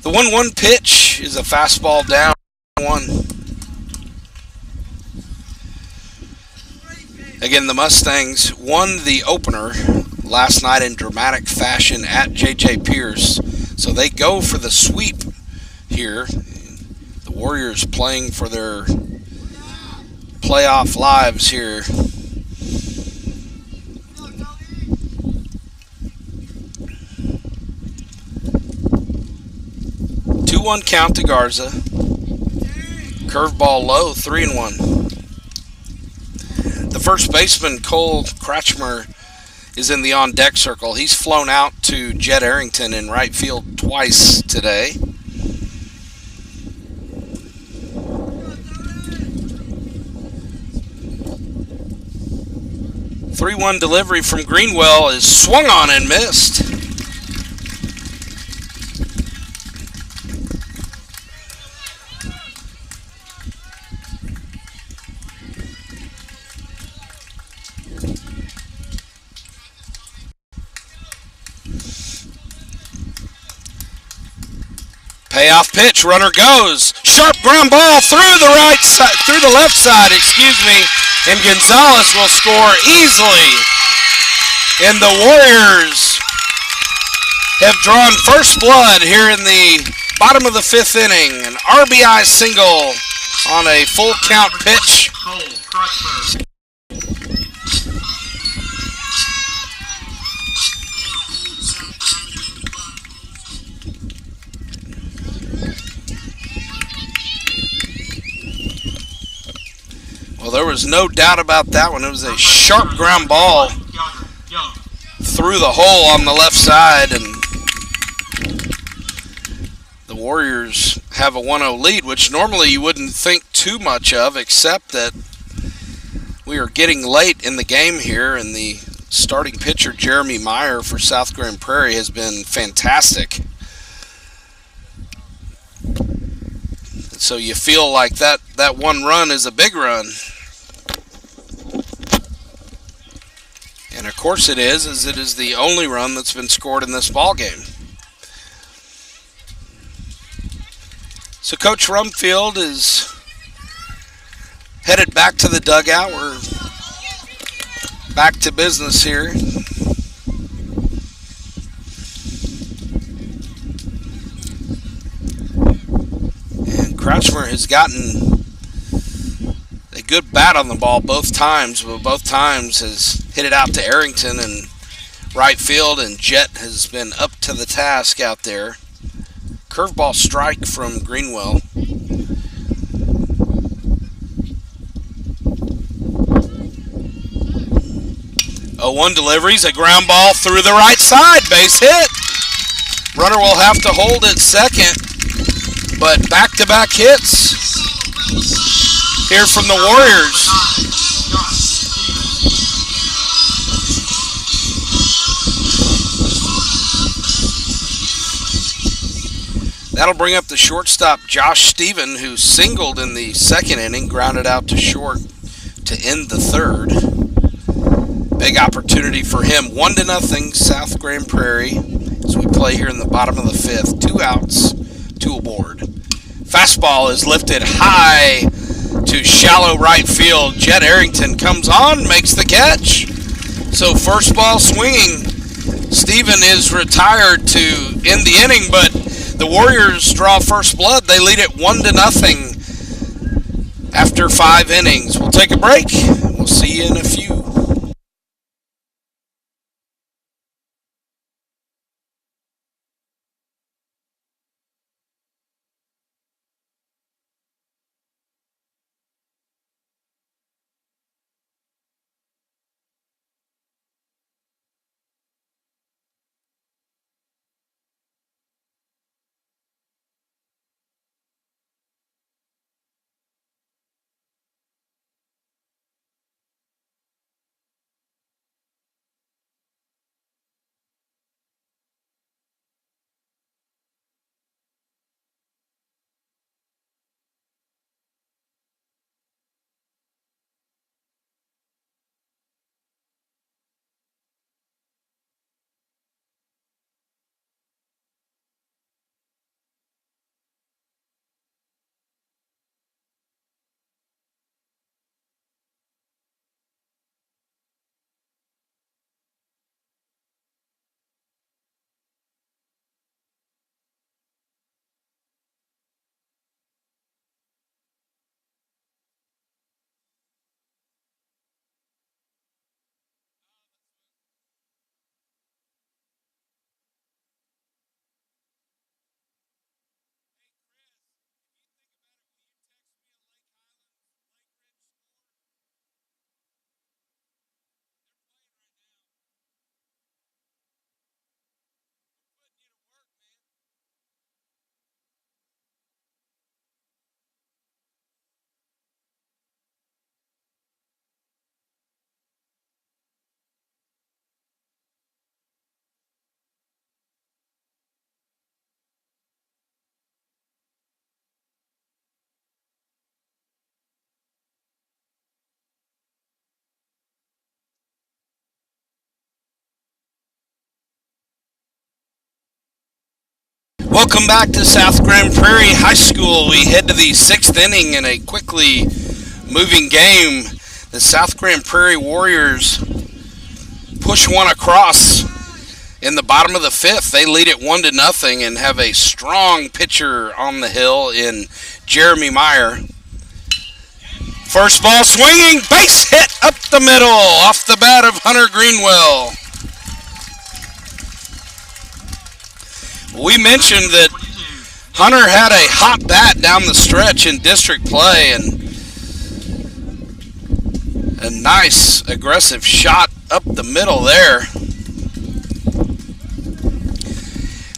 Speaker 1: The 1-1 pitch is a fastball down 1. Again, the Mustangs won the opener last night in dramatic fashion at J.J. Pearce, so they go for the sweep here. The Warriors playing for their playoff lives here. 2-1 count to Garza. Curveball low, 3-1. The first baseman, Cole Kratchmer, is in the on-deck circle. He's flown out to Jet Arrington in right field twice today. The 3-1 delivery from Greenwell is swung on and missed. Payoff pitch, runner goes. Sharp ground ball through the right side, through the left side, and Gonzalez will score easily. And the Warriors have drawn first blood here in the bottom of the 5th inning. An RBI single on a full count pitch. Well, there was no doubt about that one. It was a sharp ground ball through the hole on the left side, and the Warriors have a 1-0 lead, which normally you wouldn't think too much of, except that we are getting late in the game here, and the starting pitcher, Jeremy Meyer, for South Grand Prairie has been fantastic. So you feel like that one run is a big run. And of course it is, as it is the only run that's been scored in this ball game. So Coach Rumfield is headed back to the dugout. We're back to business here. And Kratchmer has gotten a good bat on the ball both times, but both times has hit it out to Arrington in right field, and Jet has been up to the task out there. Curveball strike from Greenwell. 0-1 deliveries, a ground ball through the right side, base hit. Runner will have to hold at second, but back-to-back hits here from the Warriors. That'll bring up the shortstop, Josh Stephen, who singled in the second inning, grounded out to short to end the third. Big opportunity for him. 1-0 South Grand Prairie as we play here in the bottom of the fifth. 2 outs, 2 aboard. Fastball is lifted high to shallow right field. Jed Arrington comes on, makes the catch. So first ball swinging. Stephen is retired to end the inning, but the Warriors draw first blood. They lead it 1-0 after 5 innings. We'll take a break. We'll see you in a few. Welcome back to South Grand Prairie High School. We head to the 6th inning in a quickly moving game. The South Grand Prairie Warriors push one across in the bottom of the 5th. They lead it 1-0 and have a strong pitcher on the hill in Jeremy Meyer. First ball swinging, base hit up the middle off the bat of Hunter Greenwell. We mentioned that Hunter had a hot bat down the stretch in district play, and a nice aggressive shot up the middle there.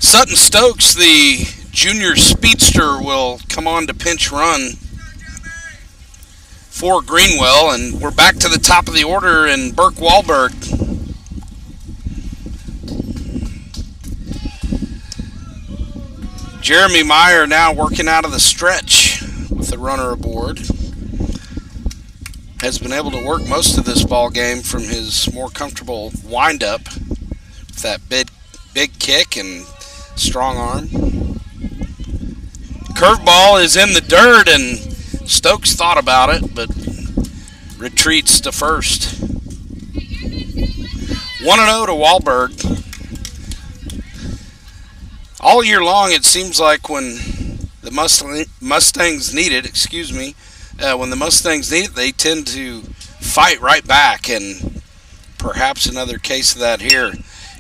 Speaker 1: Sutton Stokes, the junior speedster, will come on to pinch run for Greenwell, and we're back to the top of the order in Burke Wahlberg. Jeremy Meyer now working out of the stretch with the runner aboard. Has been able to work most of this ball game from his more comfortable windup with that big kick and strong arm. Curveball is in the dirt, and Stokes thought about it, but retreats to first. 1-0 to Wahlberg. All year long, it seems like when the Mustangs need it, when the Mustangs need it, they tend to fight right back, and perhaps another case of that here.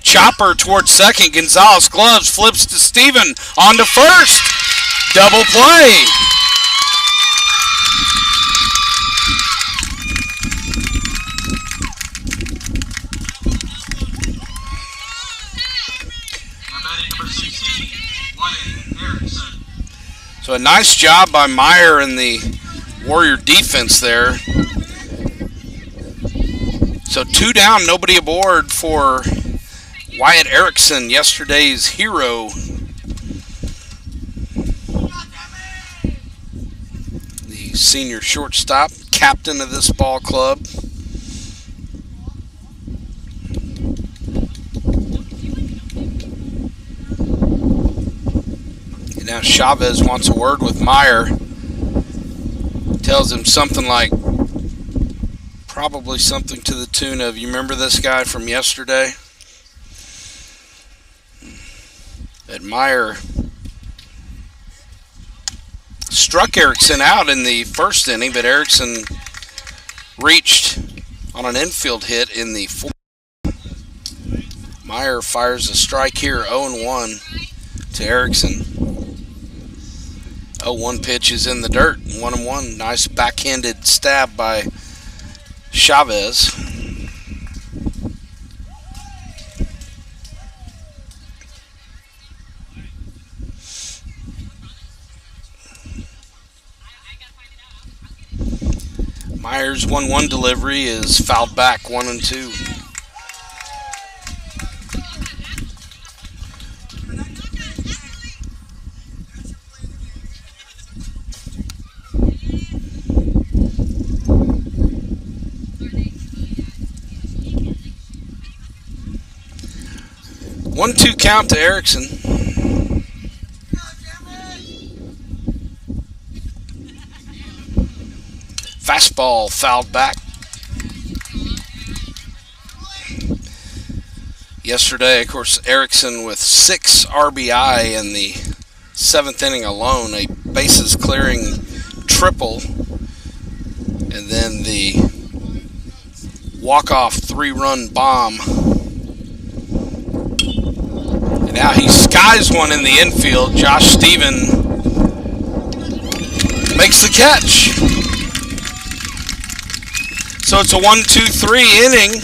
Speaker 1: Chopper towards second. Gonzalez gloves, flips to Stephen, on to first. Double play. So a nice job by Meyer and the Warrior defense there. So 2 down, nobody aboard for Wyatt Erickson, yesterday's hero. The senior shortstop, captain of this ball club. And now Chavez wants a word with Meyer. Tells him something like, probably something to the tune of, you remember this guy from yesterday? That Meyer struck Erickson out in the first inning, but Erickson reached on an infield hit in the fourth. Meyer fires a strike here, 0-1 to Erickson. 0-1 pitch is in the dirt, 1-1. Nice backhanded stab by Chavez. Meyer's 1-1 delivery is fouled back, 1-2. One-two count to Erickson. Fastball fouled back. Yesterday, of course, Erickson with 6 RBI in the 7th inning alone, a bases clearing triple, and then the walk-off 3-run bomb. And now he skies one in the infield. Josh Stephen makes the catch. So it's a 1-2-3 inning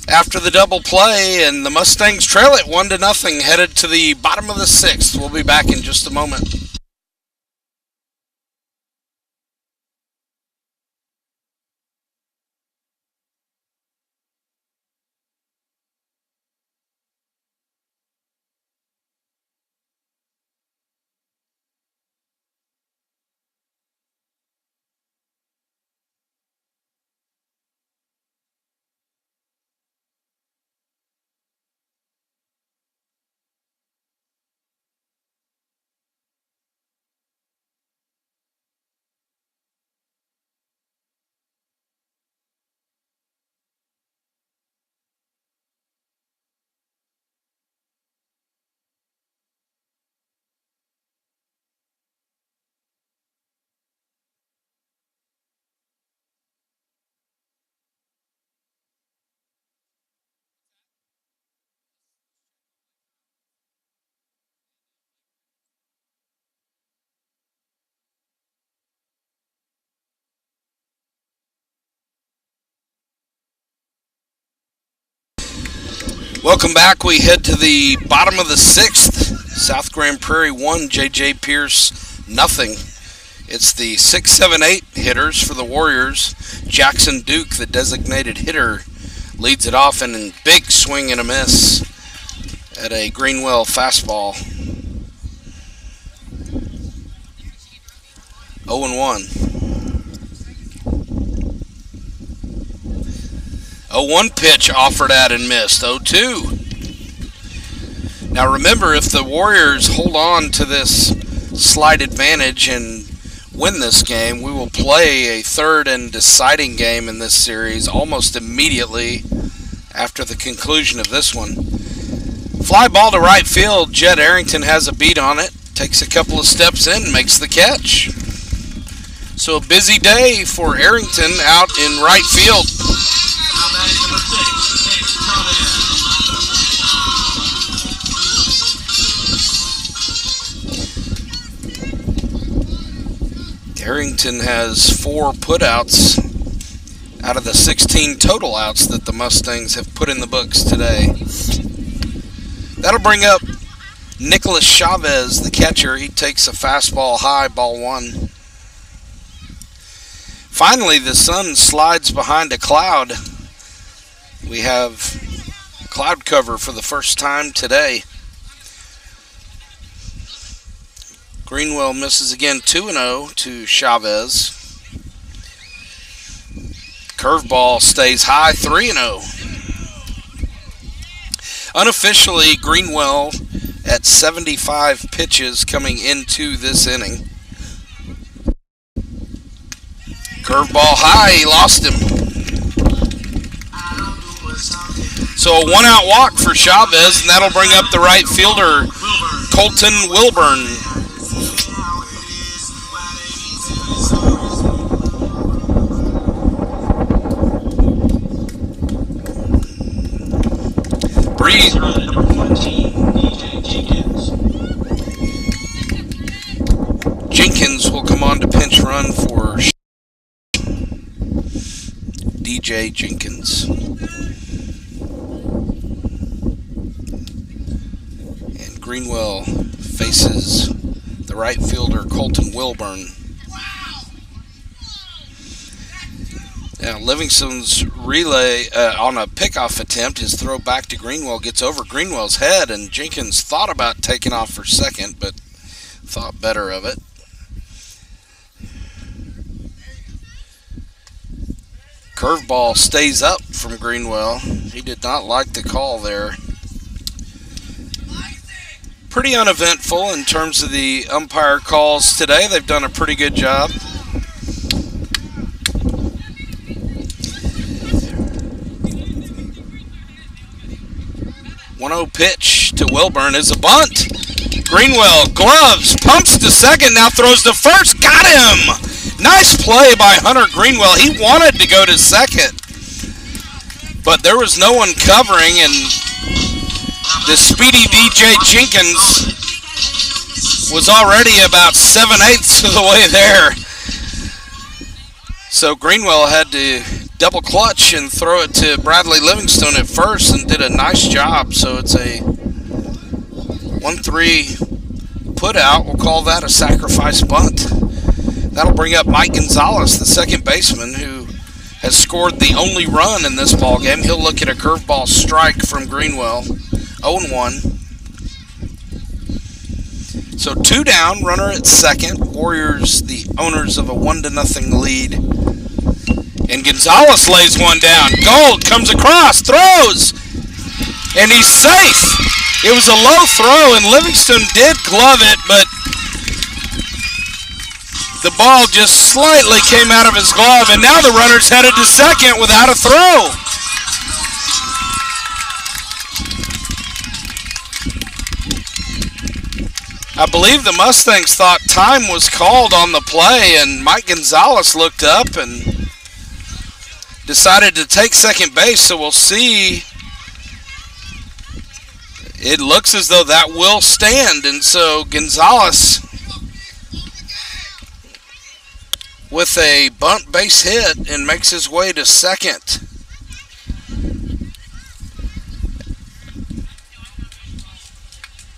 Speaker 1: after the double play, and the Mustangs trail it 1-0, headed to the bottom of the 6th. We'll be back in just a moment. Welcome back. We head to the bottom of the 6th. South Grand Prairie 1, J.J. Pearce 0. It's the 6, 7, 8 hitters for the Warriors. Jackson Duke, the designated hitter, leads it off in a big swing and a miss at a Greenwell fastball. 0-1. 0-1 pitch offered at and missed. 0-2. Now remember, if the Warriors hold on to this slight advantage and win this game, we will play a third and deciding game in this series almost immediately after the conclusion of this one. Fly ball to right field. Jed Arrington has a beat on it. Takes a couple of steps in, makes the catch. So a busy day for Arrington out in right field. Arrington has 4 putouts out of the 16 total outs that the Mustangs have put in the books today. That'll bring up Nicholas Chavez, the catcher, he takes a fastball high, ball one. Finally, the sun slides behind a cloud. We have cloud cover for the first time today. Greenwell misses again, 2-0 to Chavez. Curveball stays high, 3-0. Unofficially, Greenwell at 75 pitches coming into this inning. Curveball high, he lost him. So a one-out walk for Chavez, and that'll bring up the right fielder, Colton Wilburn. Jenkins will come on to pinch run for DJ Jenkins. And Greenwell faces the right fielder, Colton Wilburn. Now, Livingstone's relay on a pickoff attempt, his throw back to Greenwell gets over Greenwell's head, and Jenkins thought about taking off for second, but thought better of it. Curveball stays up from Greenwell. He did not like the call there. Pretty uneventful in terms of the umpire calls today. They've done a pretty good job. 1-0 pitch to Wilburn is a bunt. Greenwell gloves, pumps to second, now throws to first. Got him! Nice play by Hunter Greenwell. He wanted to go to second, but there was no one covering, and the speedy DJ Jenkins was already about 7/8 of the way there. So Greenwell had to double clutch and throw it to Bradley Livingstone at first, and did a nice job. So it's a 1-3 put out. We'll call that a sacrifice bunt. That'll bring up Mike Gonzalez, the second baseman, who has scored the only run in this ball game. He'll look at a curveball strike from Greenwell. 0-1. So 2 down, runner at second. Warriors, the owners of a 1-0 lead. And Gonzalez lays one down. Gold comes across, throws, and he's safe. It was a low throw, and Livingston did glove it, but the ball just slightly came out of his glove, and now the runner's headed to second without a throw. I believe the Mustangs thought time was called on the play, and Mike Gonzalez looked up and decided to take second base, so we'll see. It looks as though that will stand, and so Gonzalez with a bunt base hit and makes his way to second.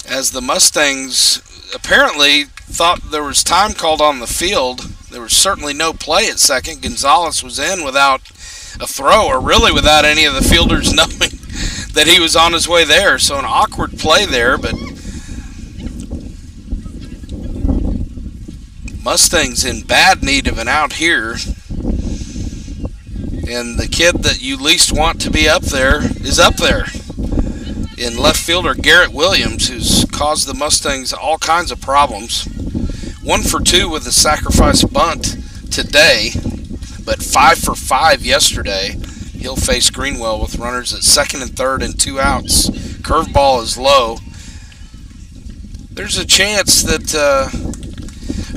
Speaker 1: As the Mustangs apparently thought there was time called on the field. There was certainly no play at second. Gonzalez was in without a throw, or really without any of the fielders knowing that he was on his way there. So an awkward play there, but Mustangs in bad need of an out here. And the kid that you least want to be up there is up there in left fielder Garrett Williams, who's caused the Mustangs all kinds of problems. 1 for 2 with a sacrifice bunt today, but 5 for 5 yesterday. He'll face Greenwell with runners at second and third and 2 outs. Curveball is low. There's a chance that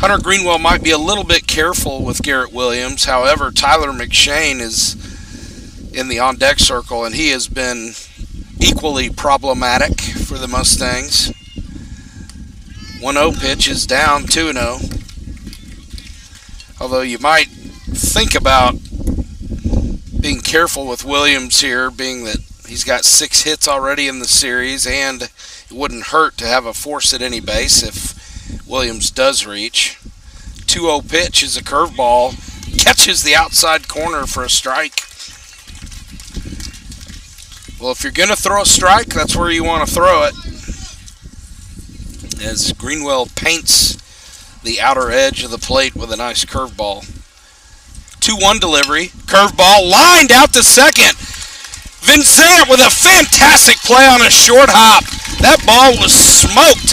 Speaker 1: Hunter Greenwell might be a little bit careful with Garrett Williams. However, Tyler McShane is in the on-deck circle, and he has been equally problematic for the Mustangs. 1-0 pitch is down, 2-0. Although you might think about being careful with Williams here, being that He's got 6 hits already in the series, and it wouldn't hurt to have a force at any base if Williams does reach. 2-0 pitch is a curveball. Catches the outside corner for a strike. Well, if you're going to throw a strike, that's where you want to throw it. As Greenwell paints the outer edge of the plate with a nice curveball. 2-1 delivery. Curveball lined out to second. Vincent with a fantastic play on a short hop. That ball was smoked.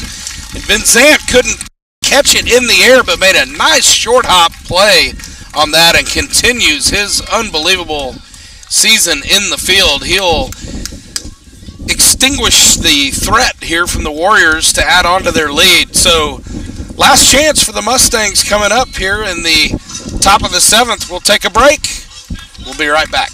Speaker 1: And Vincent couldn't catch it in the air, but made a nice short hop play on that and continues his unbelievable season in the field. He'll extinguish the threat here from the Warriors to add on to their lead. So last chance for the Mustangs coming up here in the top of the 7th. We'll take a break. We'll be right back.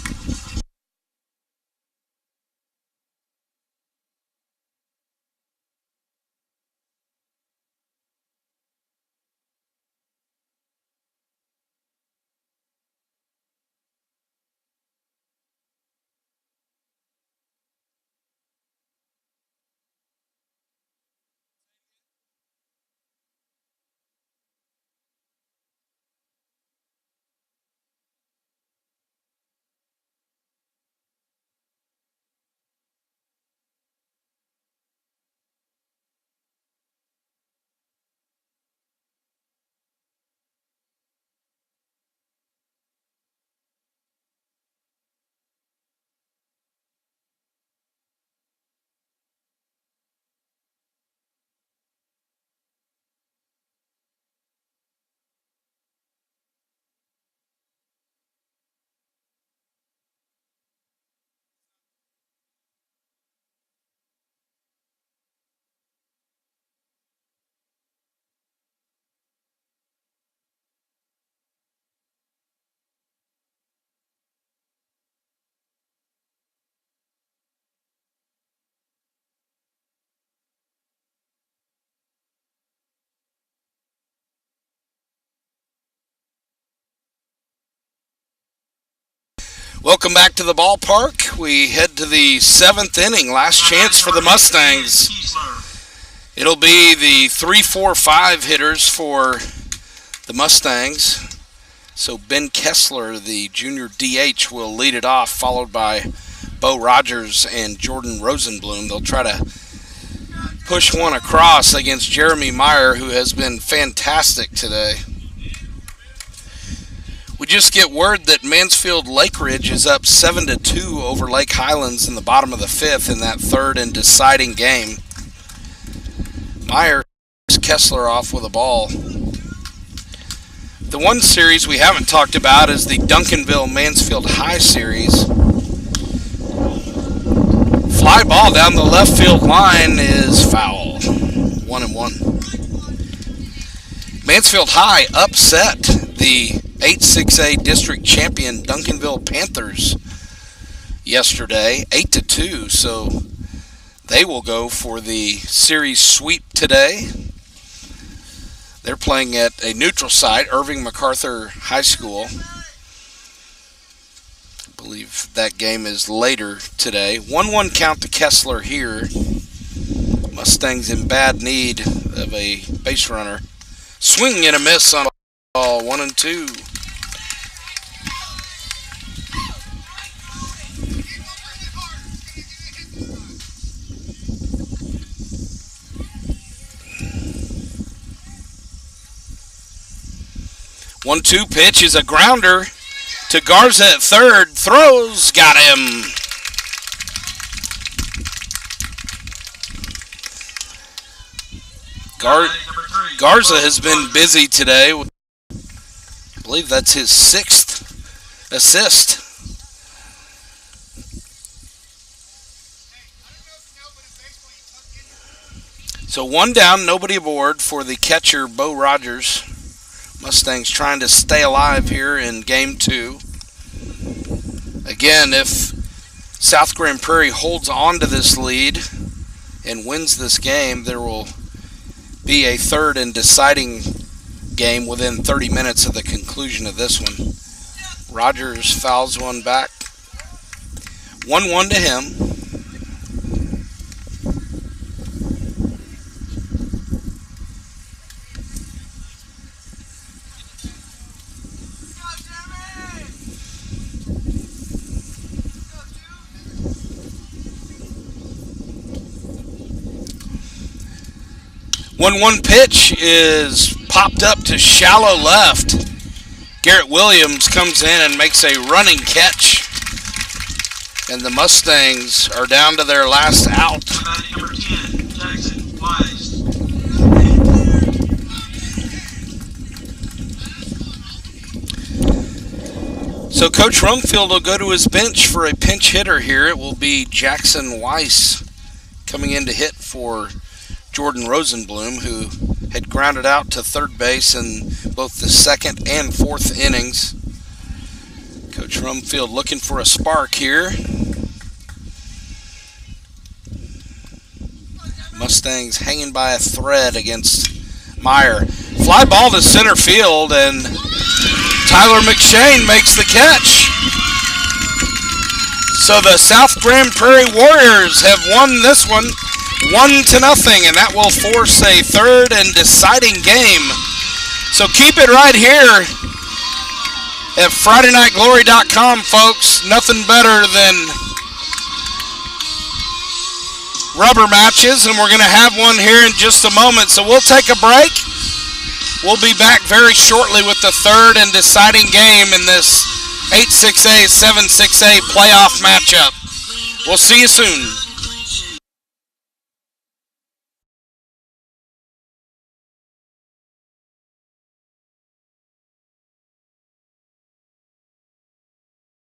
Speaker 1: Welcome back to the ballpark. We head to the 7th inning. Last chance for the Mustangs. It'll be the 3-4-5 hitters for the Mustangs. So Ben Kessler, the junior DH, will lead it off, followed by Bo Rogers and Jordan Rosenblum. They'll try to push one across against Jeremy Meyer, who has been fantastic today. We just get word that Mansfield Lake Ridge is up 7-2 over Lake Highlands in the bottom of the 5th in that third and deciding game. Meyer Kessler off with a ball. The one series we haven't talked about is the Duncanville-Mansfield High series. Fly ball down the left field line is foul. 1-1. Mansfield High upset the 8-6A district champion Duncanville Panthers yesterday, 8-2. So they will go for the series sweep today. They're playing at a neutral site, Irving MacArthur High School. I believe that game is later today. 1-1 count to Kessler here. Mustangs in bad need of a base runner. Swing and a miss on ball, 1-2. One-two pitch is a grounder to Garza at third. Throws, got him. Garza has been busy today. I believe that's his 6th assist. So one down, nobody aboard for the catcher, Bo Rogers. Mustangs trying to stay alive here in Game 2. Again, if South Grand Prairie holds on to this lead and wins this game, there will be a third and deciding game within 30 minutes of the conclusion of this one. Rogers fouls one back. 1-1 to him. 1-1 pitch is popped up to shallow left. Garrett Williams comes in and makes a running catch. And the Mustangs are down to their last out.
Speaker 2: Number 10, Jackson Wise.
Speaker 1: So Coach Rumfield will go to his bench for a pinch hitter here. It will be Jackson Weiss coming in to hit for Jordan Rosenblum, who had grounded out to third base in both the second and fourth innings. Coach Rumfield looking for a spark here. Mustangs hanging by a thread against Meyer. Fly ball to center field, and Tyler McShane makes the catch. So the South Grand Prairie Warriors have won this one 1-0, and that will force a third and deciding game. So keep it right here at FridayNightGlory.com, folks. Nothing better than rubber matches, and we're going to have one here in just a moment. So we'll take a break. We'll be back very shortly with the third and deciding game in this 8-6A, 7-6A playoff matchup. We'll see you soon.